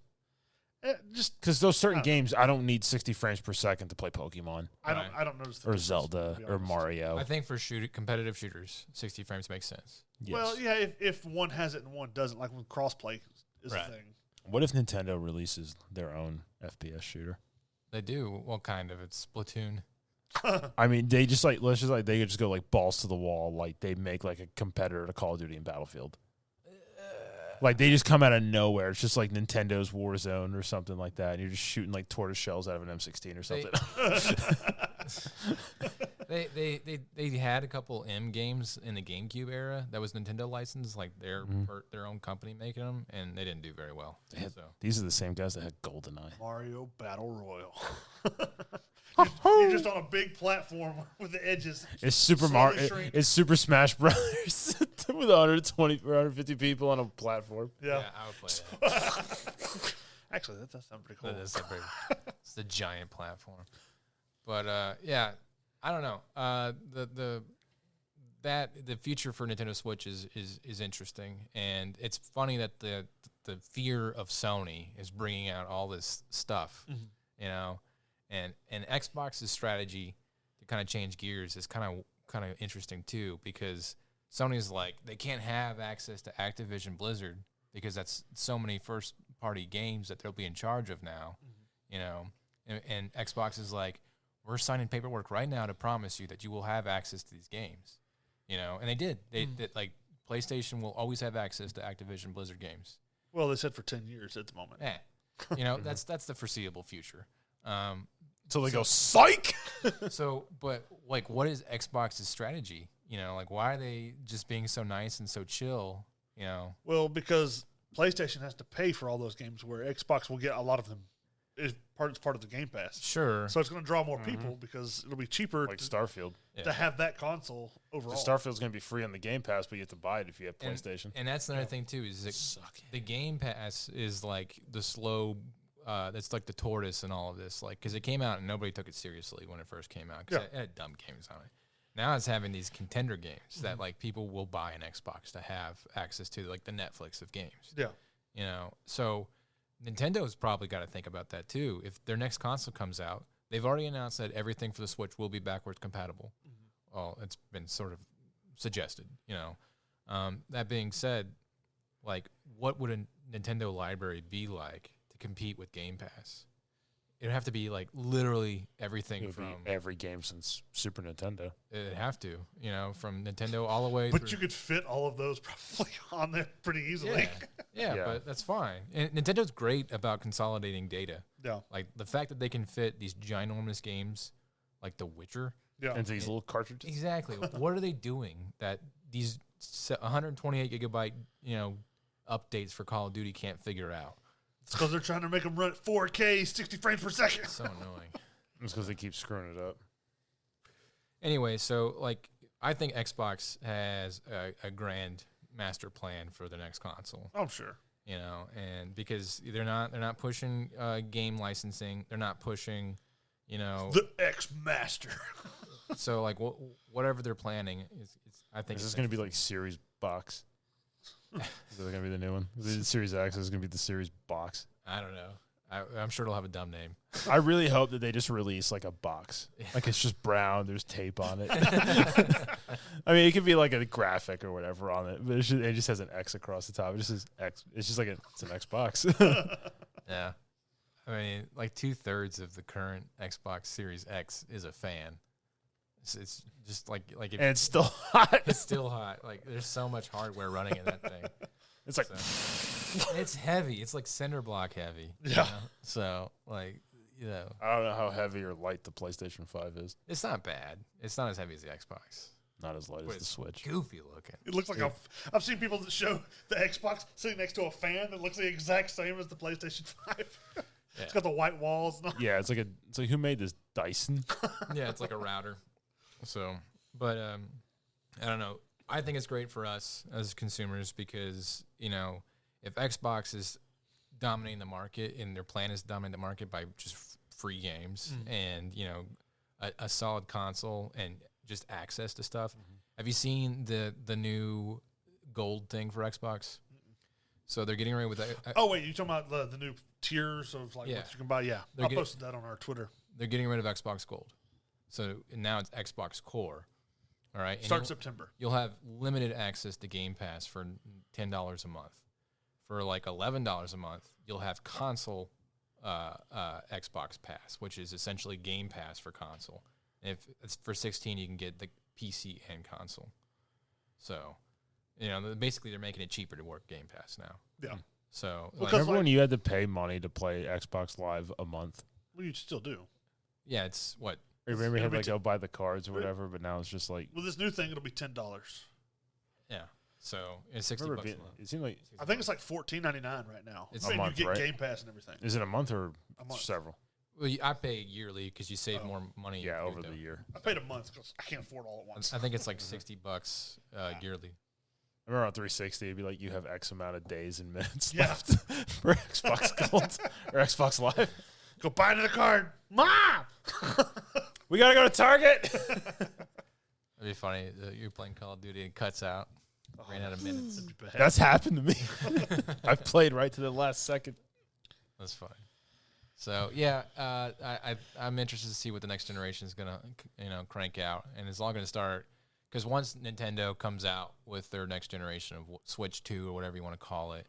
Just because those certain I don't- games, I don't need 60 frames per second to play Pokemon I don't notice the or difference, Zelda to be or honest. Mario. I think for competitive shooters, 60 frames makes sense. Yes. Well, yeah, if one has it and one doesn't, like when crossplay is Right. a thing. What if Nintendo releases their own FPS shooter? They do. Well, kind of. It's Splatoon. I mean, they just like they could just go like balls to the wall, like they make like a competitor to Call of Duty and Battlefield. Like they just come out of nowhere. It's just like Nintendo's Warzone or something like that, and you're just shooting like tortoise shells out of an M16 or something. They had a couple M games in the GameCube era that was Nintendo licensed, like their own company making them, and they didn't do very well. So These are the same guys that had GoldenEye. Mario Battle Royal. You're just on a big platform with the edges. It's Super slowly Mario. shrink. It's Super Smash Brothers with 120 or 150 people on a platform. Yeah. I would play that. Actually, that sounds pretty cool. That is it's the giant platform. But yeah, I don't know. The future for Nintendo Switch is interesting, and it's funny that the fear of Sony is bringing out all this stuff, and Xbox's strategy to kind of change gears is kind of interesting too, because Sony's like, they can't have access to Activision Blizzard because that's so many first-party games that they'll be in charge of now, you know. And Xbox is like, we're signing paperwork right now to promise you that you will have access to these games, you know. And they did. They like PlayStation will always have access to Activision Blizzard games. Well, they said for 10 years at the moment. Yeah, you know, that's the foreseeable future. So they go, psych! So, but like, what is Xbox's strategy? You know, like, why are they just being so nice and so chill? You know, Well, because PlayStation has to pay for all those games, where Xbox will get a lot of them. It's part of the Game Pass. sure. So it's going to draw more people because it'll be cheaper Like to, Starfield. to have that console overall. Starfield's going to be free on the Game Pass, but you have to buy it if you have And- PlayStation. And that's another thing too. Is that the Game Pass is like the slow. That's like the tortoise in all of this. Like, because it came out and nobody took it seriously when it first came out. Because it had dumb games on it. Now it's having these contender games that like people will buy an Xbox to have access to, like the Netflix of games. Yeah. You know, so Nintendo's probably got to think about that too. If their next console comes out, they've already announced that everything for the Switch will be backwards compatible. Well, it's been sort of suggested, you know. That being said, like, what would a Nintendo library be like to compete with Game Pass? It'd have to be like literally everything It would from. be every game since Super Nintendo. It'd have to, you know, from Nintendo all the way. But through. you could fit all of those probably on there pretty easily. Yeah, Yeah. but that's fine. And Nintendo's great about consolidating data. Yeah. Like the fact that they can fit these ginormous games like The Witcher. Yeah. Into these little cartridges. Exactly. What are they doing that these 128 gigabyte, you know, updates for Call of Duty can't figure out? It's because they're trying to make them run at 4K, 60 frames per second. So annoying. It's because they keep screwing it up. Anyway, so like I think Xbox has a grand master plan for the next console. I'm sure. You know, and because they're not pushing game licensing, they're not pushing, you know, The X Master. so like whatever they're planning is I think Is it's this going to be like Series Box? Is that going to be the new one? The Series X is going to be the Series Box. I don't know. I'm sure it'll have a dumb name. I really hope that they just release like a box. Like it's just brown. There's tape on it. I mean, it could be like a graphic or whatever on it, but it just has an X across the top. It just says X. It's just like it's an Xbox. Yeah. I mean, like 2/3 of the current Xbox Series X is a fan. It's just like if And it's still hot. it's still hot. Like there's so much hardware running in that thing. It's like So, it's heavy. It's like cinder block heavy. you Yeah. know? So like, you know, I don't know how heavy or light the PlayStation 5 is. it's not bad. It's not as heavy as the Xbox. Not as light But as the it's Switch. goofy looking. It looks like I've seen people that show the Xbox sitting next to a fan that looks the exact same as the PlayStation 5. It's got the white walls. And all. Yeah, it's like who made this? Dyson. Yeah, it's like a router. So, but I don't know. I think it's great for us as consumers because, you know, if Xbox is dominating the market and their plan is dominating the market by just free games and, you know, a solid console and just access to stuff. Have you seen the new gold thing for Xbox? So they're getting ready with that. Oh, wait, you talking about the new tiers of like Yeah. what you can buy? Yeah. They're I getting- posted that on our Twitter. They're getting rid of Xbox Gold. So now it's Xbox Core. All right. And Start you'll- September. You'll have limited access to Game Pass for $10 a month. For like $11 a month, you'll have console Xbox Pass, which is essentially Game Pass for console. And if it's for 16, you can get the PC and console. So, you know, basically they're making it cheaper to work Game Pass now. Yeah. So, Well, like, 'cause Remember when you had to pay money to play Xbox Live a month? Well, you still do. yeah, it's what? Remember you had it'll to be go buy the cards or whatever, but now it's just like With this new thing, it'll be $10. Yeah. So it's 60 remember bucks a being, month. it seemed like I think it's like $14.99 right now. It's I mean, a month, you get right? Game Pass and everything. is it a month or A month. several? Well, I pay yearly because you save more money. Yeah, if you over do the it. year. I paid a month because I can't afford all at once. I think it's like 60 bucks yearly. I remember on 360, it'd be like you have X amount of days and minutes Yeah. left for Xbox Gold or Xbox Live. Go buy another card. Mom! We gotta go to Target. It'd be funny. You're playing Call of Duty and it cuts out. Ran out of minutes. That's happened to me. I've played right to the last second. That's funny. So yeah, I'm interested to see what the next generation is gonna crank out, and it's all gonna start Because once Nintendo comes out with their next generation of Switch 2 or whatever you want to call it,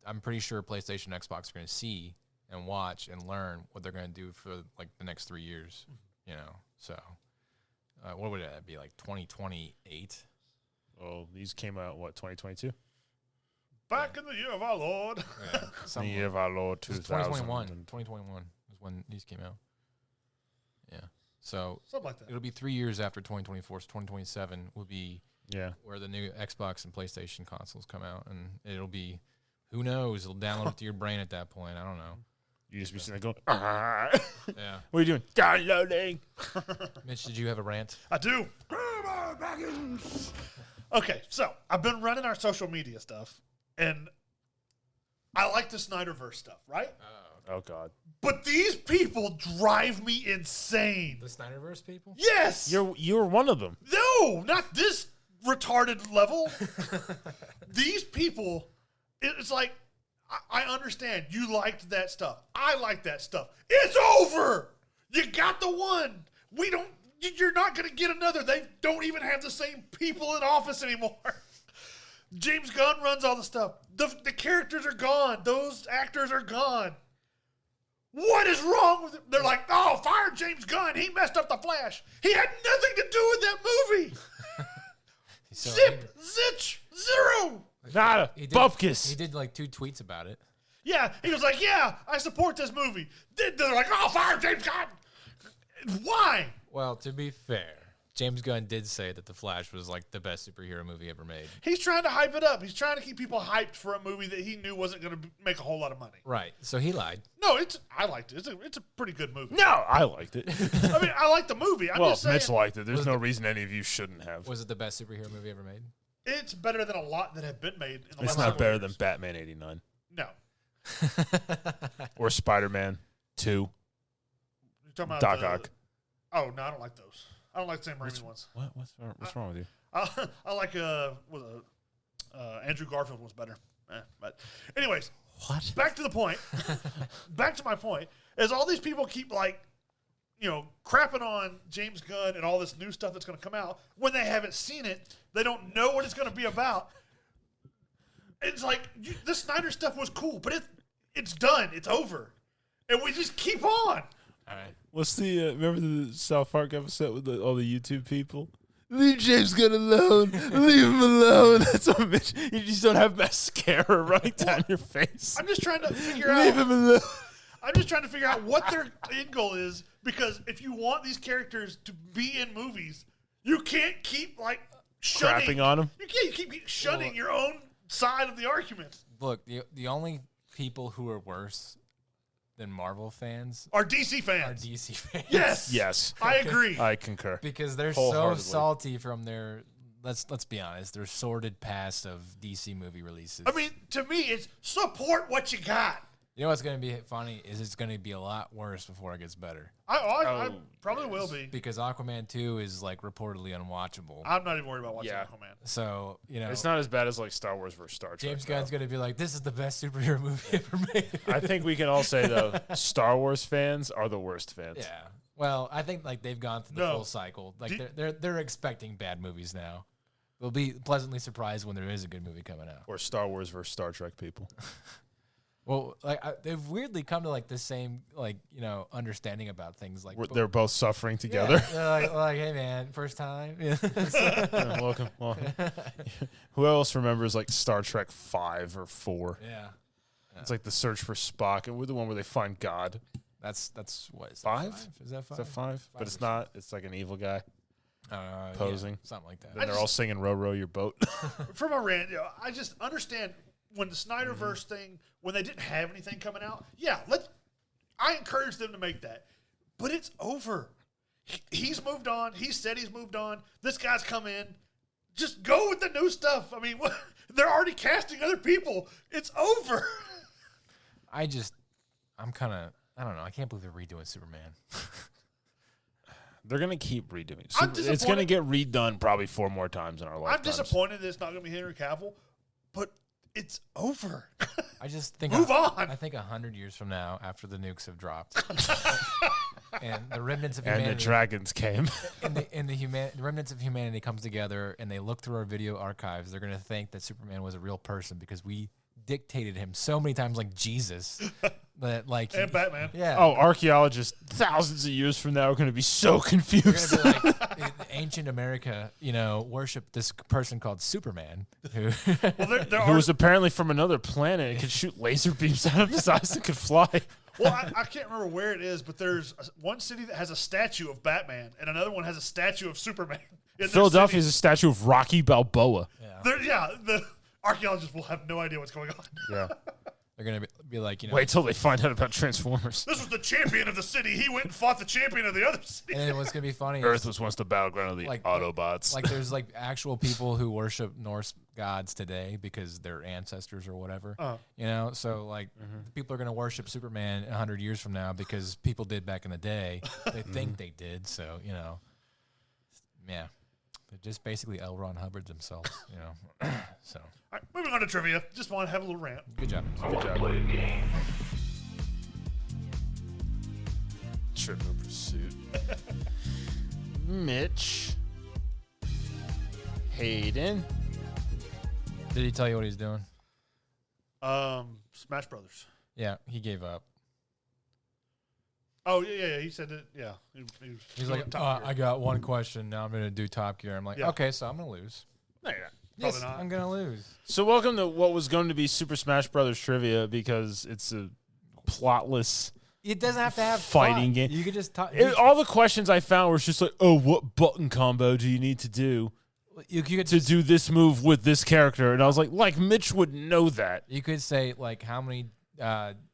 I'm pretty sure PlayStation, Xbox are going to see and watch and learn what they're going to do for like the next 3 years. You know, so what would that be, like 2028? Well, these came out, what, 2022? Back in the year of our Lord. Yeah, The year of our Lord, 2021. 2000. 2021 is when these came out. Yeah. So Something like that. it'll be 3 years after 2024. So 2027 will be Yeah. where the new Xbox and PlayStation consoles come out. And it'll be, who knows? It'll download it to your brain at that point. I don't know. You just be sitting there going, ah. Yeah. What are you doing? Downloading. Mitch, did you have a rant? I do. Okay, so I've been running our social media stuff, and I like the Snyderverse stuff, right? Oh, God. But these people drive me insane. The Snyderverse people? Yes. You're one of them. No, not this retarded level. These people, it's like, I understand you liked that stuff. I like that stuff. It's over. You got the one. You're not going to get another. They don't even have the same people in office anymore. James Gunn runs all the stuff. The characters are gone. Those actors are gone. What is wrong with it? They're like, oh, fire James Gunn. He messed up the Flash. He had nothing to do with that movie. So Zip, zitch, zero. Nada. He did, Bupkis. He did like 2 tweets about it. Yeah, he was like, yeah, I support this movie. They're like, oh, fire James Gunn. Why? Well, to be fair, James Gunn did say that The Flash was like the best superhero movie ever made. He's trying to hype it up. He's trying to keep people hyped for a movie that he knew wasn't going to make a whole lot of money. Right. So he lied. No, I liked it. It's a pretty good movie. No, I liked it. I mean, I like the movie. I'm Well, just saying, Mitch liked it. There's no reason any of you shouldn't have. Was it the best superhero movie ever made? it's better than a lot that have been made in the It's last not several better years. than Batman 89 No. or Spider-Man 2. You're talking about Doc the- Ock. Oh, no, I don't like those. I don't like the Sam Raimi ones. What's wrong with you? I like Andrew Garfield was better. But anyways, What? back to the point. Back to my point is all these people keep crapping on James Gunn and all this new stuff that's going to come out when they haven't seen it. They don't know what it's going to be about. It's like the Snyder stuff was cool, but it's done. It's over, and we just keep on. All right. What's the remember the South Park episode with all the YouTube people? Leave James Gunn alone. Leave him alone. That's what Mitch. You just don't have mascara running down your face. I'm just trying to figure Leave out. him alone. I'm just trying to figure out what their end goal is, because if you want these characters to be in movies, you can't keep shunning. Crapping on him. You can't keep shunning your own side of the argument. Look, the only people who are worse than Marvel fans Are DC are fans? DC fans. Yes. Yes, I agree. I concur. Because they're so Wholeheartedly. salty from their let's be honest, their sordid past of DC movie releases. I mean, to me, it's support what you got. You know what's going to be funny is it's going to be a lot worse before it gets better. I probably will be. Because Aquaman 2 is reportedly unwatchable. I'm not even worried about watching Yeah. Aquaman. So, It's not as bad as Star Wars versus Star Trek. James though. Gunn's going to be like, this is the best superhero movie ever made. I think we can all say though, Star Wars fans are the worst fans. Yeah. Well, I think they've gone through the No. full cycle. They're expecting bad movies now. They'll be pleasantly surprised when there is a good movie coming out. Or Star Wars versus Star Trek people. Well, they've weirdly come to the same understanding about things. They're both suffering together. Yeah, they're like, hey man, first time. Yeah. Yeah, welcome. Who else remembers Star Trek 5 or 4? Yeah. It's like the search for Spock, and we're the one where they find God. That's what is that, 5? Is that 5? Is that 5? But it's not. It's like an evil guy. Posing, Posing. something like that. Then they're all singing "Row, Row Your Boat." From a rant, I just understand when the Snyderverse thing, when they didn't have anything coming out. Yeah, I encourage them to make that, but it's over. He's moved on. He said he's moved on. This guy's come in. Just go with the new stuff. I mean, they're already casting other people. It's over. I'm kind of, I don't know. I can't believe they're redoing Superman. They're gonna keep redoing it. I'm It's gonna disappointed- get redone probably 4 more times in our I'm lifetimes. disappointed that it's not going to be Henry Cavill, but it's over. I just think Move on. I think 100 years from now, after the nukes have dropped, and the remnants of And humanity the dragons came. the remnants of humanity comes together and they look through our video archives, they're gonna think that Superman was a real person because we dictated him so many times like Jesus. That like And Batman. Yeah. Oh, archaeologists thousands of years from now are going to be so They're confused. gonna be like in ancient America, worship this person called Superman, who Well, there Who are. was apparently from another planet and could shoot laser beams out of his eyes and could fly. Well, I can't remember where it is, but there's one city that has a statue of Batman, and another one has a statue of Superman. In their Philadelphia is city. a statue of Rocky Balboa. The archaeologists will have no idea what's going on. Yeah. they're gonna be like, Wait till they find out about Transformers. This was the champion of the city. He went and fought the champion of the other city. And then what's gonna be funny Earth is was once the battleground of the Autobots. like there's like actual people who worship Norse gods today because they're ancestors or whatever. So like people are gonna worship Superman 100 years from now because people did back in the day. They think they did, so yeah. They're just basically L. Ron Hubbard themselves, So All right, moving on to trivia. Just want to have a little rant. good job. Good job. Trivial Pursuit. Mitch. Hayden. Did he tell you what he's doing? Smash Brothers. Yeah, he gave up. Oh yeah. He said it. Yeah. He's like, Top Gear. I got one question. Now I'm going to do Top Gear. I'm like, Yeah. okay, so I'm going to lose. No, you're not. Probably Yes, not. I'm going to lose. So welcome to what was going to be Super Smash Brothers trivia because it's a plotless. It doesn't have to have Fighting plot. game. You could just talk. All the questions I found were just like, oh, what button combo do you need to do You could to do this move with this character? And I was like Mitch would know that. You could say like how many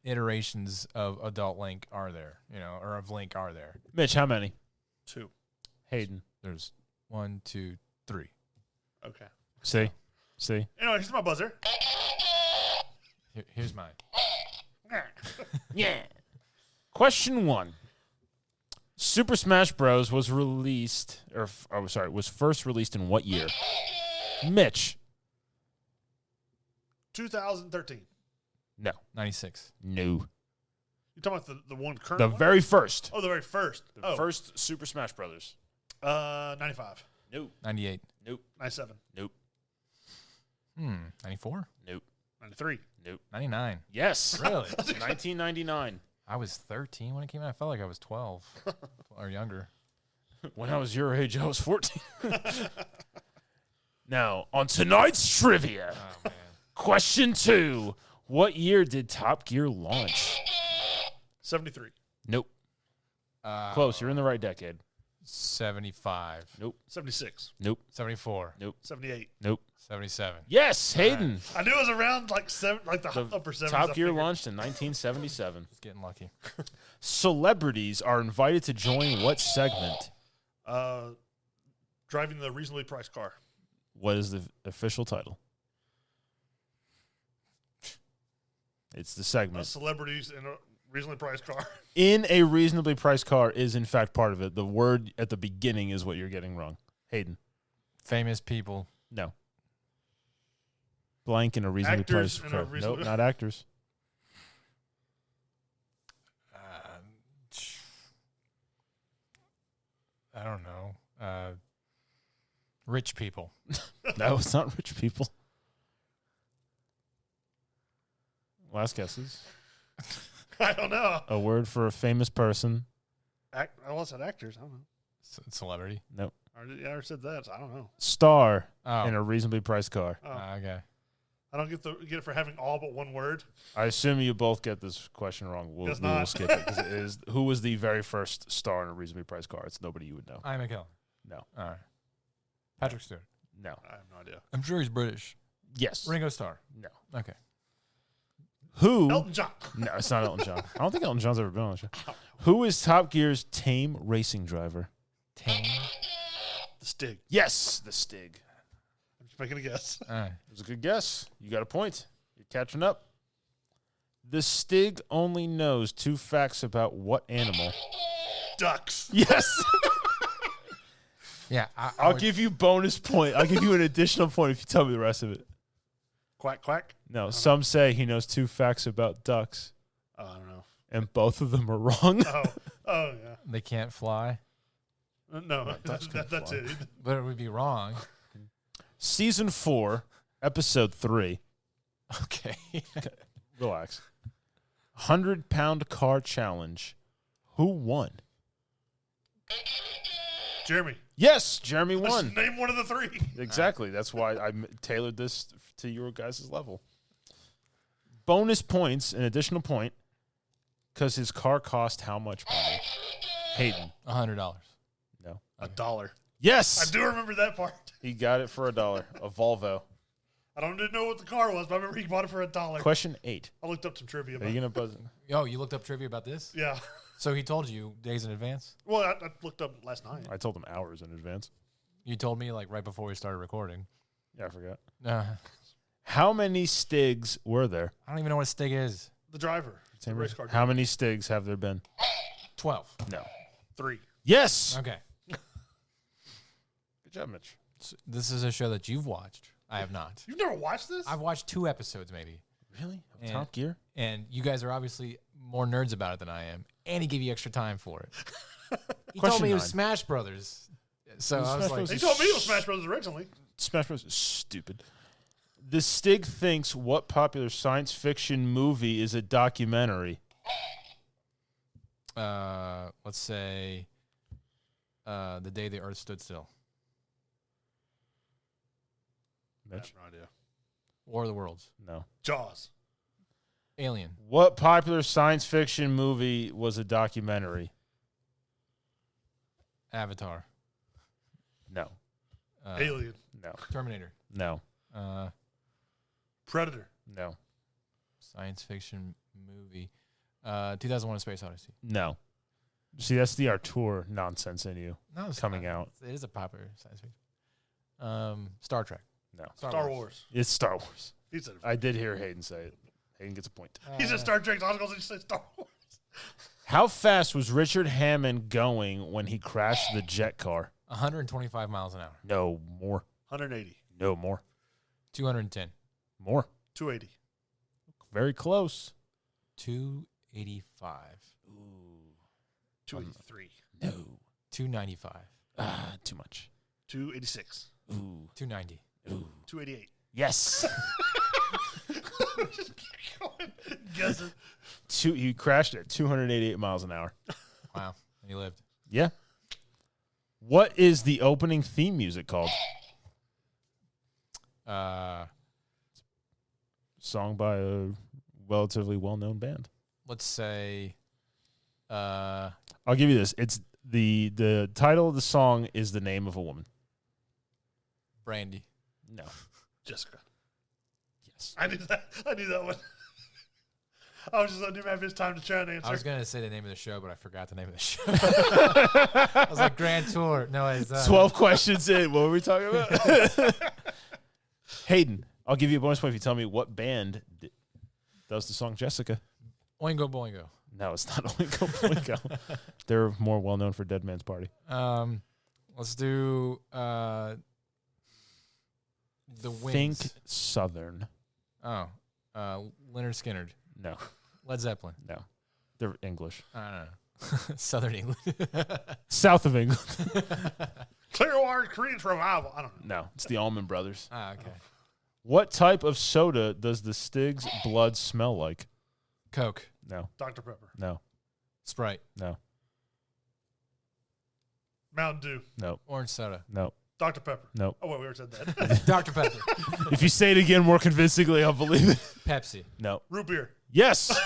iterations of Adult Link are there? Or of Link are there? Mitch, how many? 2. Hayden. There's 1, 2, 3. Okay. See? Anyway, here's my buzzer. Here's mine. Yeah. Question 1. Super Smash Bros. Was first released in what year? Mitch. 2013. No. 96. No. You talking about the one current? The one? very first. Oh, the very first. The first Super Smash Brothers. 95. Nope. 98. Nope. 97. Nope. 94. Nope. 93. Nope. 99. Yes. Really? 1999. I was 13 when it came out. I felt like I was 12 or younger. When I was your age, I was 14. Now, on tonight's trivia, Oh man. question 2. What year did Top Gear launch? 73. Nope. Close. You're in the right decade. 75. Nope. 76. Nope. 74. 78. Nope. 77. Yes, Hayden. I knew it was around like the The upper 70s. Top I Gear figured. launched in 1977. Just getting lucky. Celebrities are invited to join what segment? Driving the reasonably priced car. What is the official title? It's the segment. Celebrities in a reasonably priced car. In a reasonably priced car is in fact part of it. The word at the beginning is what you're getting wrong. Hayden. Famous people. No. Blank in a reasonably Actors priced in a car. reasonably- Nope, not actors. I don't know. Rich people. No, it's not rich people. Last guesses. I don't know. A word for a famous person. I almost said actors. I don't know. Celebrity. Nope. I already said that. So I don't know. Star Oh. in a reasonably priced car. Oh, Okay. I don't get it for having all but one word. I assume you both get this question wrong. We Guess will not. skip it because it is who was the very first star in a reasonably priced car. It's nobody you would know. Ian McKellen. No. All right. Patrick Stewart. No. I have no idea. I'm sure he's British. Yes. Ringo Starr. No. Okay. Who? Elton John. No, it's not Elton John. I don't think Elton John's ever been on the show. Who is Top Gear's tame racing driver? Tame. The Stig. Yes, the Stig. I'm just making a guess. All right. It was a good guess. You got a point. You're catching up. The Stig only knows 2 facts about what animal? Ducks. Yes. Yeah. I'll give you bonus point. I'll give you an additional point if you tell me the rest of it. Quack, quack. No, some say he knows 2 facts about ducks, Oh, I don't know. and both of them are wrong. Oh, Oh, yeah. They can't fly. No, that's it. But it would be wrong. Season 4, episode 3. Okay. Relax. 100-pound car challenge. Who won? Jeremy. Yes, Jeremy won. Name one of the three. Exactly. That's why I tailored this to your guys' level. Bonus points, an additional point, because his car cost how much money? Hayden. $100. No. $1. Yes. I do remember that part. He got it for $1. A Volvo. I didn't know what the car was, but I remember he bought it for $1. Question 8. I looked up some trivia Are about you it. going to buzz? Oh, you looked up trivia about this? Yeah. So he told you days in advance? Well, I looked up last night. I told him hours in advance. You told me like right before we started recording. Yeah, I forgot. I How many Stigs were there? don't even know what a Stig is. The driver. The race car. How many Stigs have there been? 12. No. 3. Yes. Okay. Good job, Mitch. So this is a show that you've watched. I have not. You've never watched this? I've watched 2 episodes maybe. Really? And- Top Gear? And you guys are obviously more nerds about it than I am. And he gave you extra time for it. He Question told me it was 9. Smash Brothers. So I was Smash like, Bros. He told me it was Smash Brothers originally. Smash Bros. Is stupid. The Stig thinks what popular science fiction movie is a documentary? let's say The Day the Earth Stood Still. I Mitch? have no idea. War of the Worlds. No. Jaws. Alien. What popular science fiction movie was a documentary? Avatar. No. Alien. No. Terminator. No. Predator. No. Science fiction movie. 2001: A Space Odyssey. No. See, that's the Artur nonsense in you No, it's coming not. out. It is a popular science fiction. Star Trek. No. Star Wars. It's Star Wars. He said I did hear Hayden say it. Hayden gets a point. he said Star Trek. I was going to say Star Wars. How fast was Richard Hammond going when he crashed the jet car? 125 miles an hour. No, more. 180. No, more. 210. More. 280. Very close. 285. 283. No. 295. Too much. 286. Ooh. 290. Ooh. 288. Yes. Just keep going. Guessing. He crashed at 288 miles an hour. Wow. And he lived. Yeah. What is the opening theme music called? Song by a relatively well-known band. Let's say I'll give you this. It's the title of the song is the name of a woman. Brandy. No. Jessica. Yes. I knew that one. I was just letting him have his time to try and answer. I was going to say the name of the show, but I forgot the name of the show. I was like, Grand Tour. No, it's 12 questions in. What were we talking about? Hayden, I'll give you a bonus point if you tell me what band does the song Jessica. Oingo Boingo. No, it's not Oingo Boingo. They're more well known for Dead Man's Party. Let's do The Wings. Think Southern. Oh, Leonard Skinner. No, Led Zeppelin. no. They're English. I don't know. Southern England. South of England. Clearwater Creedence Revival. I don't know. No, it's the Allman Brothers. Okay. What type of soda does the Stig's blood smell like? Coke. No, Dr. Pepper. no, Sprite. no, Mountain Dew. no, Orange soda. no, Dr. Pepper. no. Oh, wait, we already said that. Dr. Pepper. If you say it again more convincingly, I'll believe it. Pepsi. No. Root beer. Yes.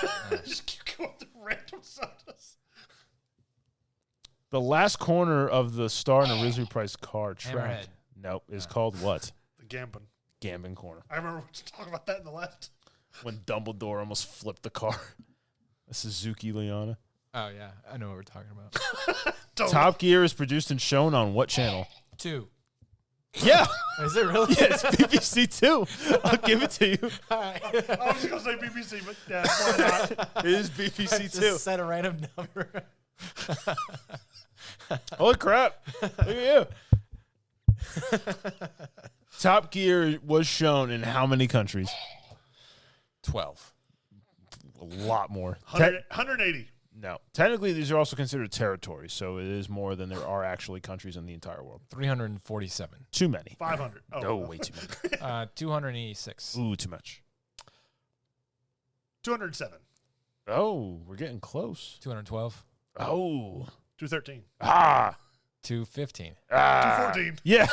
Just keep going through random sodas. The last corner of the Star and Rizzi Price car track. Hammerhead. No, is called what? The Gambin. Gambin Corner. I remember talking about that in the last. When Dumbledore almost flipped the car. A Suzuki Liana. Oh, yeah. I know what we're talking about. Top Gear is produced and shown on what channel? 2. Yeah. Is it really? Yeah, it's BBC Two. I'll give it to you. All right. I was just going to say BBC, but yeah, why not? It is BBC Just Two. set a random number. Holy crap. Look at you. Top Gear was shown in how many countries? 12. A lot more. 180. No. Technically, these are also considered territories, so it is more than there are actually countries in the entire world. 347. Too many. 500. Oh, No, way too many. 286. Ooh, too much. 207. Oh, we're getting close. 212. Oh. 213. Ah. 215. 214. Yeah.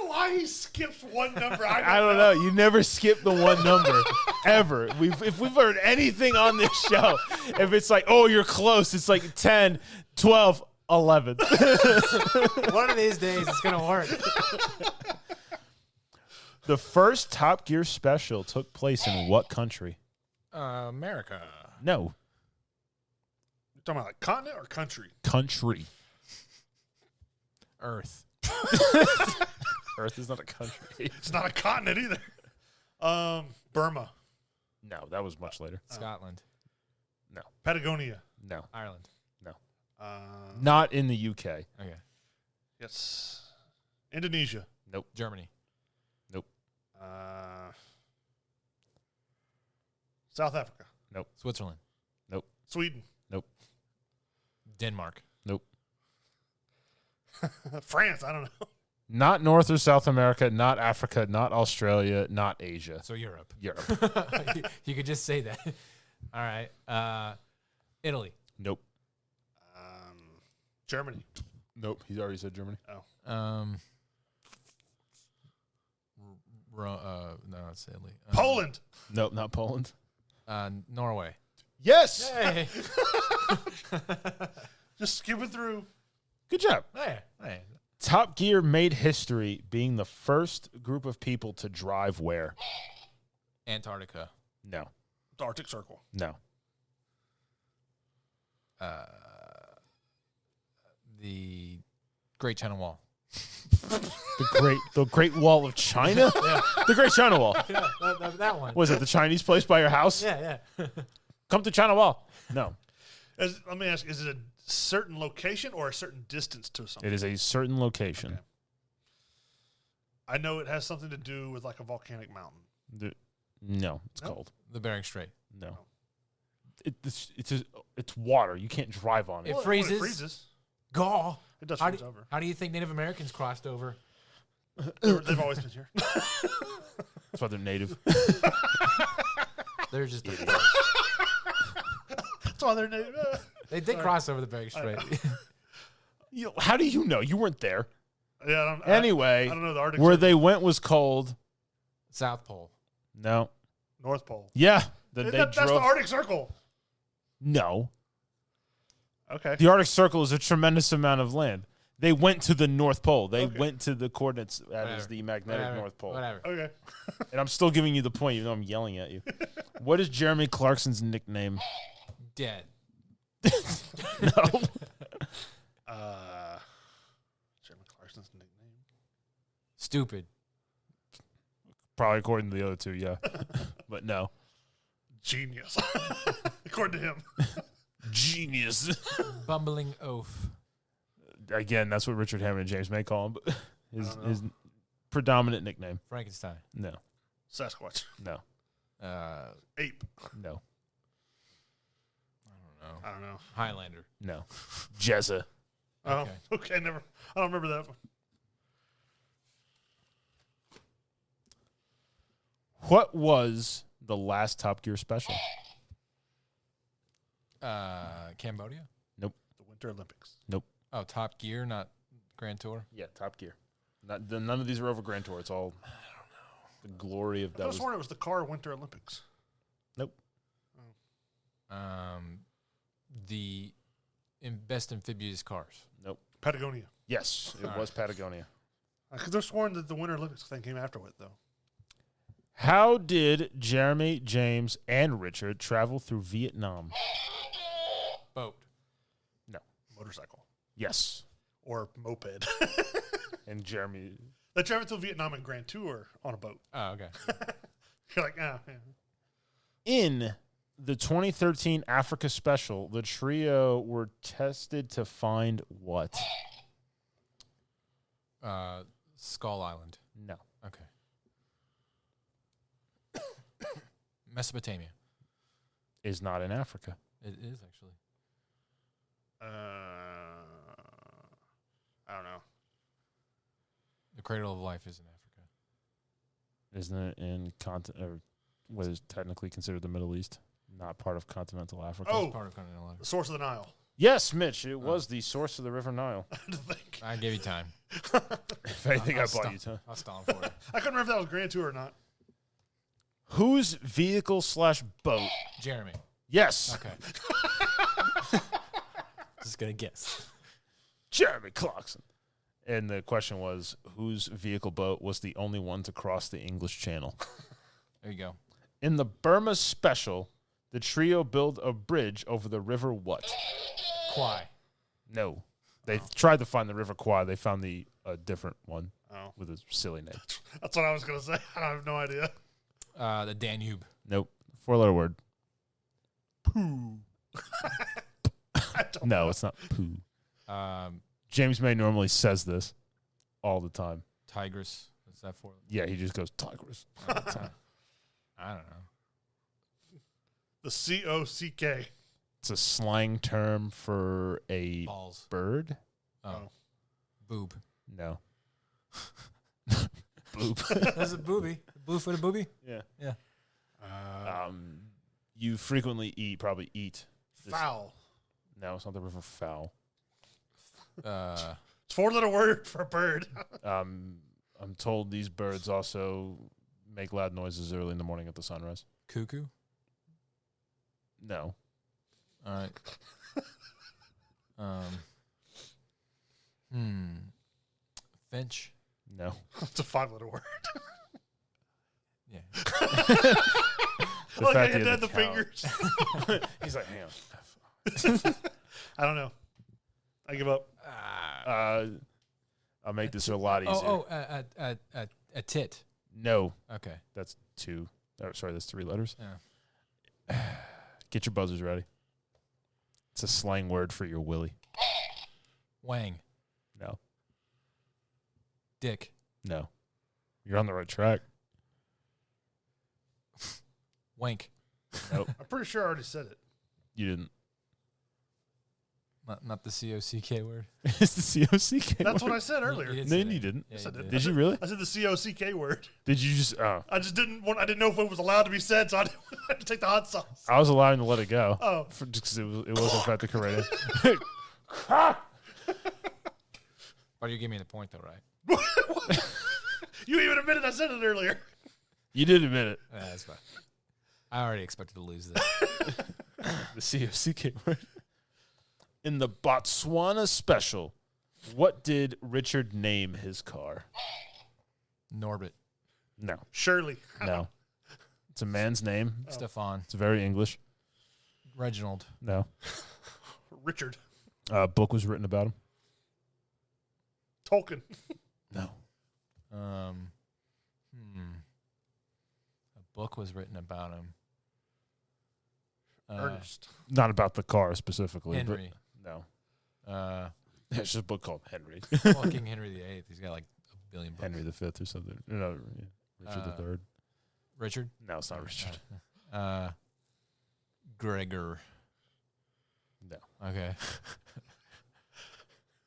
Why he skips one number? I don't know. You never skip the one number ever. If we've heard anything on this show, if it's like, oh, you're close, it's like 10, 12, 11. One of these days it's going to work. The first Top Gear special took place in what country? America. No. You're talking about like continent or country? Country. Earth. Earth is not a country. It's not a continent either. Burma. No, that was much later. Scotland. No. Patagonia. No. Ireland. No. Uh, Not in the UK. Okay. yes. Indonesia. Germany. South Africa. Switzerland. Sweden. Denmark. France. I don't know. Not North or South America, not Africa, not Australia, not Asia. So Europe. Europe. You could just say that. All right. Italy. Nope. Germany. Nope. He's already said Germany. No, it's Italy. Poland. Nope, not Poland. Norway. Yes. Hey. Just skip it through. Good job. Hey. Top Gear made history being the first group of people to drive where? Antarctica. No. The Arctic Circle. No. The Great China Wall. The Great Wall of China? Yeah. The Great China Wall. Yeah, that one. Was it the Chinese place by your house? Yeah. Come to China Wall. No. Let me ask, is it a certain location or a certain distance to something? It is a certain location. Okay. I know it has something to do with like a volcanic mountain. No, it's No? cold. The Bering Strait. No. It's water. You can't drive on it. It Well, freezes. When it freezes. Gaw. It does How freeze do, over. how do you think Native Americans crossed over? They've always been here. That's why they're native. They're just That's why they're native. they did cross over the Bering Strait. How do you know? You weren't there. Yeah. I don't, Anyway, I don't know the Arctic where Circle. they went was cold. South Pole. No. North Pole. Yeah. They That's the drove. Arctic Circle. No. Okay. The Arctic Circle is a tremendous amount of land. They went to the North Pole. They Okay. went to the coordinates that is Whatever. the magnetic Whatever. North Pole. Whatever. Okay. And I'm still giving you the point, even though I'm yelling at you. What is Jeremy Clarkson's nickname? Dead. No. Jeremy Clarkson's nickname. Stupid. Probably according to the other two, yeah. But no. Genius. According to him. Genius. Bumbling oaf. Again, that's what Richard Hammond and James May call him. But I don't know. his predominant nickname. Frankenstein. No. Sasquatch. No. Ape. No. I don't know. Highlander. No. Jezza. Oh, Okay. okay. Never. I don't remember that one. What was the last Top Gear special? Cambodia. The Winter Olympics. Oh, Top Gear, not Grand Tour. Yeah, Top Gear. None of these are over Grand Tour. It's all the glory of I that. was sworn it was the car Winter Olympics. The best amphibious cars. Patagonia. Yes, it All was Patagonia. Because they're sworn that the Winter Olympics thing came after it, though. How did Jeremy, James, and Richard travel through Vietnam? Boat. Motorcycle. Yes. Or moped. And Jeremy. They traveled to Vietnam and Grand Tour on a boat. Oh, okay. You're like, yeah. In the 2013 Africa special, the trio were tested to find what? Skull Island. No. Okay. Mesopotamia. Is not in Africa. It is actually. I don't know. The cradle of life is in Africa. Isn't it in or what is technically considered the Middle East? Not part of continental Africa. Oh, It's part of continental Africa. the source of the Nile. Yes, Mitch. It was the source of the River Nile. I had to think. I gave you time. If anything, I I'll bought stop. you time. I'll stall for it. I couldn't remember if that was Grand Tour or not. Whose vehicle/boat? Jeremy. Yes, Okay. Just gonna guess. Jeremy Clarkson. And the question was, whose vehicle boat was the only one to cross the English Channel? There you go. In the Burma Special, the trio build a bridge over the river what? Kwai. No. They tried to find the River Kwai. They found a different one Oh, with a silly name. that's what I was gonna say. I have no idea. The Danube. Nope. 4-letter word. Poo. I don't No, it's not poo. James May normally says this all the time. Tigris. What's that for? Yeah, he just goes Tigris all the time. I don't know. The COCK. It's a slang term for a Balls. bird. Oh. Boob. No. Boop. That's a booby. Blue-footed booby? Yeah. Yeah. You frequently probably eat. this- Foul. No, it's not the river fowl. It's 4-letter word for a bird. I'm told these birds also make loud noises early in the morning at the sunrise. Cuckoo? No. All right. Finch? No. It's a 5-letter word. Yeah. The Like I fact that had you the count. fingers. He's like, hang on. I don't know. I give up. I'll make this a lot easier. A tit. No, Okay. that's 2. Sorry, that's 3 letters. Yeah. Get your buzzers ready. It's a slang word for your willy. Wang. No. Dick. No. You're on the right track. Wank. Nope. I'm pretty sure I already said it. You didn't. Not the COCK word. It's the COCK That's word. what I said earlier. did No, say you that. didn't. Yeah, Yes, I did. Did you really? I said the COCK word. Did you just... Oh. I just didn't want. I didn't know if it was allowed to be said, so I didn't have to take the hot sauce. I was allowing to let it go. Oh, Just because it wasn't fat to correct it. But you gave me the point, though, right? you even admitted I said it earlier. You did admit it. That's fine. I already expected to lose this. The COCK word. In the Botswana Special, what did Richard name his car? Norbit. No. Surely. No. It's a man's name. Stefan. It's very English. Reginald. No. Richard A book was written about him. Tolkien. No. A book was written about him. Ernest. Not about the car specifically. Henry. But no. It's just a book called Henry. Fucking Henry VIII. He's got like a billion books. Henry V or something. No, yeah. Richard III. Richard? No, it's not Richard. Gregor. No. Okay.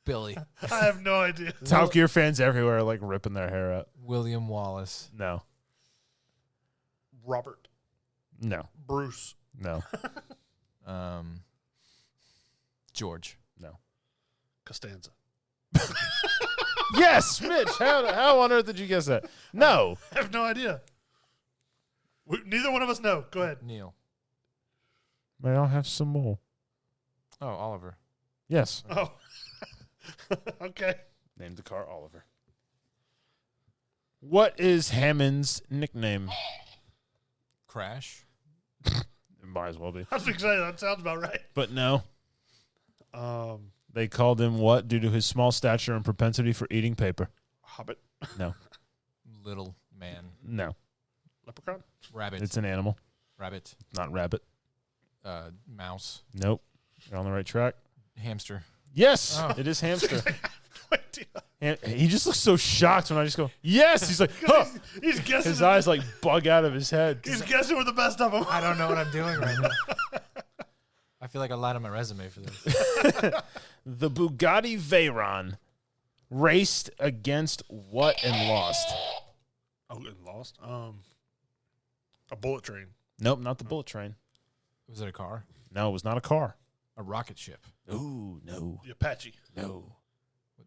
Billy. I have no idea. Top Gear fans everywhere are like ripping their hair out. William Wallace. No. Robert. No. Bruce. No. George. No. Costanza. Yes, Mitch. How on earth did you guess that? No. I have no idea. Neither one of us know. Go ahead. Neil. May I have some more? Oh, Oliver. Yes. Oh. Okay. Named the car Oliver. What is Hammond's nickname? Crash. It might as well be. I was excited. That sounds about right. But no. They called him what due to his small stature and propensity for eating paper? Hobbit. No. Little man. No. Leprechaun. Rabbit. It's an animal. Rabbit. Not rabbit. Mouse. Nope. You're on the right track. Hamster. Yes, Oh. it is hamster. I have no idea. And he just looks so shocked when I just go, yes. He's like, huh. He's guessing. His eyes like bug out of his head. He's guessing with the best of them. I don't know what I'm doing right now. feel like I lied on my resume for this. The Bugatti Veyron raced against what and lost? Oh, and lost. A bullet train. Nope, not the bullet train. Was it a car? No, it was not a car. A rocket ship? Ooh, no. The Apache. No.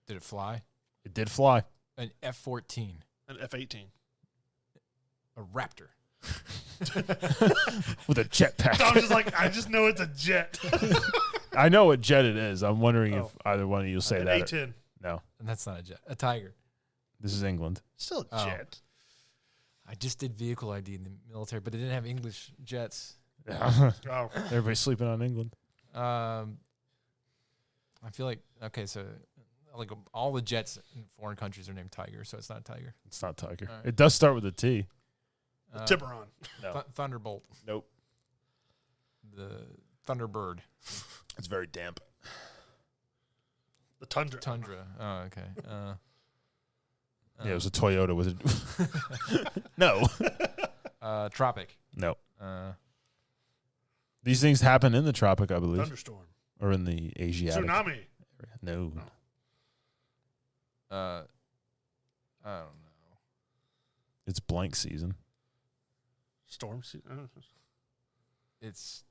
Did it fly? It did fly. An F-14? An F-18. A Raptor? With a jetpack. I was just like, I just know it's a jet. I know what jet it is. I'm wondering if Oh. either one of you will say An that. A-10. No, And that's not a jet. A Tiger. this is England. Still a Oh. jet. I just did vehicle ID in the military, but they didn't have English jets. Oh. Everybody's sleeping on England. I feel like, okay, so like all the jets in foreign countries are named Tiger, so it's not a Tiger. It's not Tiger. All right. It does start with a T. Tiburon. No. Thunderbolt. Nope. The Thunderbird. It's very damp. The Tundra. Tundra. Oh, okay. Yeah, it was a Toyota with a. No. Tropic. No. Uh, These things happen in the tropic, I believe, Thunderstorm. or in the Asiatic Tsunami. area. No. I don't know. It's blank season. Storm season. It's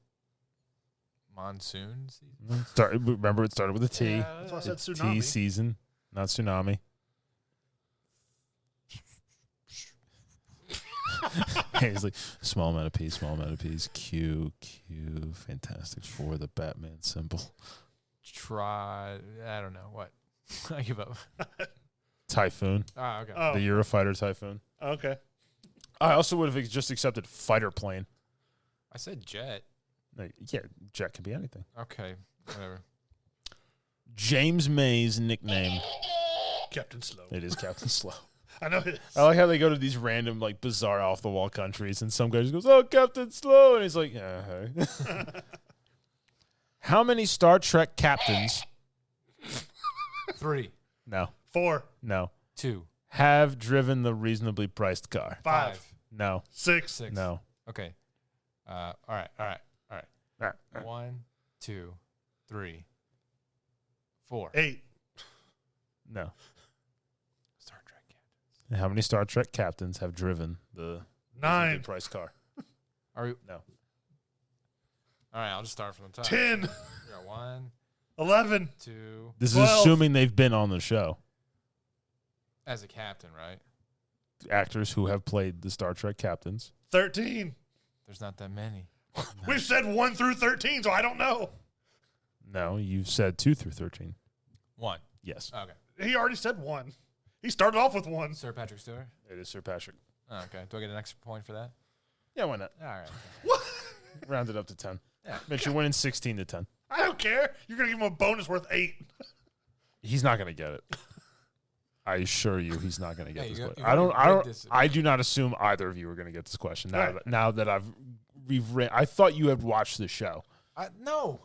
monsoon season. Remember, it started with a T. That's why I said It's tsunami. T season, not tsunami. He's like, small amount of peas, small amount of peas. Q, Fantastic Four, the Batman symbol. I don't know what. I give up. Typhoon, Ah, okay. Oh, the Eurofighter Typhoon. okay. I also would have just accepted fighter plane. I said jet. Like, yeah, jet can be anything. Okay, whatever. James May's nickname. Captain Slow. It is Captain Slow. I know it is. I like how they go to these random, like, bizarre off-the-wall countries, and some guy just goes, "Oh, Captain Slow," and he's like, "Yeah." How many Star Trek captains? 3, No, 4, no. 2, Have driven the reasonably priced car? 5, No, 6, 6. no. Okay. All right. 1, 2, 3, 4. 8. No. Star Trek captain. How many Star Trek captains have driven the 9. reasonably priced car? Are we? No. All right, I'll just start from the top. 10. We got 1, 11. 2, This is 12. assuming they've been on the show. as a captain, right? Actors who have played the Star Trek captains. 13. There's not that many. We've said 1 through 13, so I don't know. No, you've said 2 through 13. 1. Yes, Okay. He already said 1. He started off with 1. Sir Patrick Stewart. it is Sir Patrick. Oh, okay. Do I get an extra point for that? Yeah, why not? All right. Round it up to 10. Yeah. Mitch, you're winning 16 to 10. I don't care. You're going to give him a bonus worth 8. He's not going to get it. I assure you, he's not going to get Hey, this you question. got- you I rigged don't. this. I do not assume either of you are going to get this question. Now, Right. now that I thought you had watched the show. No,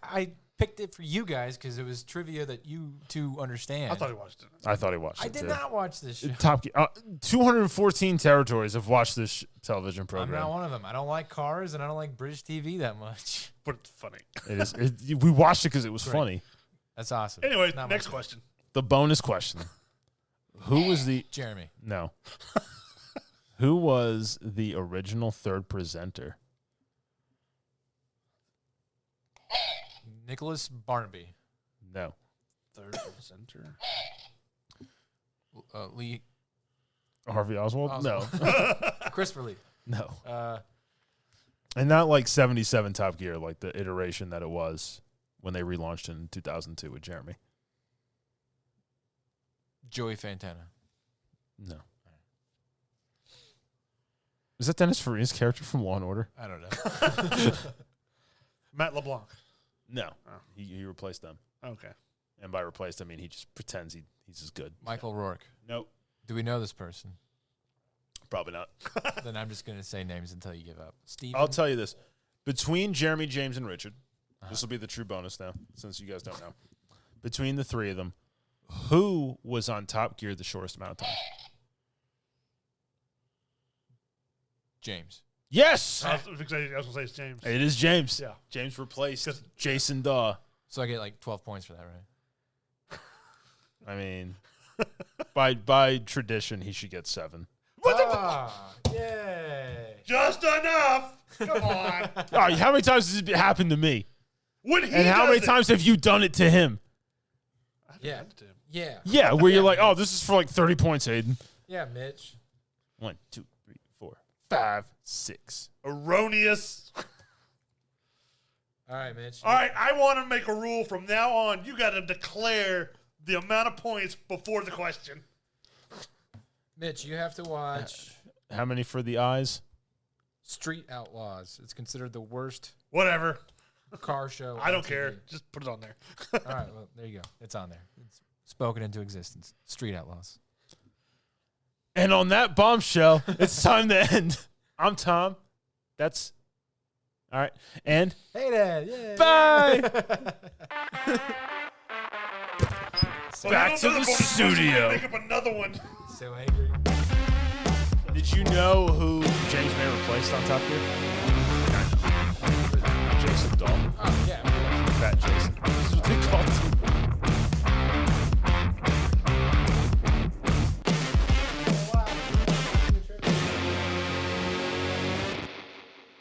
I picked it for you guys because it was trivia that you two understand. I thought he watched it. I thought he watched I it. did too. not watch this show. Top Gear. 214 territories have watched this television I'm program. not one of them. I don't like cars and I don't like British TV that much. But it's funny. It is. We watched it because it was Great. funny. That's awesome. Anyway, Not next much. question. The bonus question: Who was the Jeremy. no? Who was the original third presenter? Nicholas Barnaby. No. Third center. Lee. Harvey Oswald? Oswald. No. Christopher Lee. No. And And not like 77 Top Gear, like the iteration that it was when they relaunched in 2002 with Jeremy. Joey Fantana. No. Is that Dennis Farina's character from Law and Order? I don't know. Matt LeBlanc. No. Oh. He replaced them. Okay. And by replaced, I mean he just pretends he's as good. Michael Rourke. Nope. Do we know this person? Probably not. Then I'm just going to say names until you give up. Steve. I'll tell you this. Between Jeremy, James, and Richard, this will be the true bonus now, since you guys don't know. Between the three of them, who was on Top Gear the shortest amount of time? James. Yes, I was going to say it's James. it is James. Yeah. James replaced 'Cause- Jason Daw. So I get like 12 points for that, right? I mean, by tradition, he should get 7. Yay! Just enough. Come on. All right, how many times has it happened to me? When he And how does many it- times have you done it to him? Yeah. Yeah. Yeah, where you're Yeah, like, man. oh, this is for like 30 points, Hayden. Yeah, Mitch. 1, 2, 3, 4, 5, 6. Erroneous. All right, Mitch. All right, I want to make a rule from now on. You got to declare the amount of points before the question. Mitch, you have to watch How many for the eyes? Street Outlaws. It's considered the worst Whatever. car show. I on don't TV. care. Just put it on there. All right, well, there you go. It's on there. It's spoken into existence. Street Outlaws. And on that bombshell, it's time to end. I'm Tom. That's all right. And Hey, Dad. Yeah. bye. Back to Another the bonus question. studio. Make up another one. So angry. Did you know who James May replaced on Top Gear? Jason Dahl. Oh, yeah. Fat Jason. This is what they called him.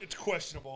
It's questionable.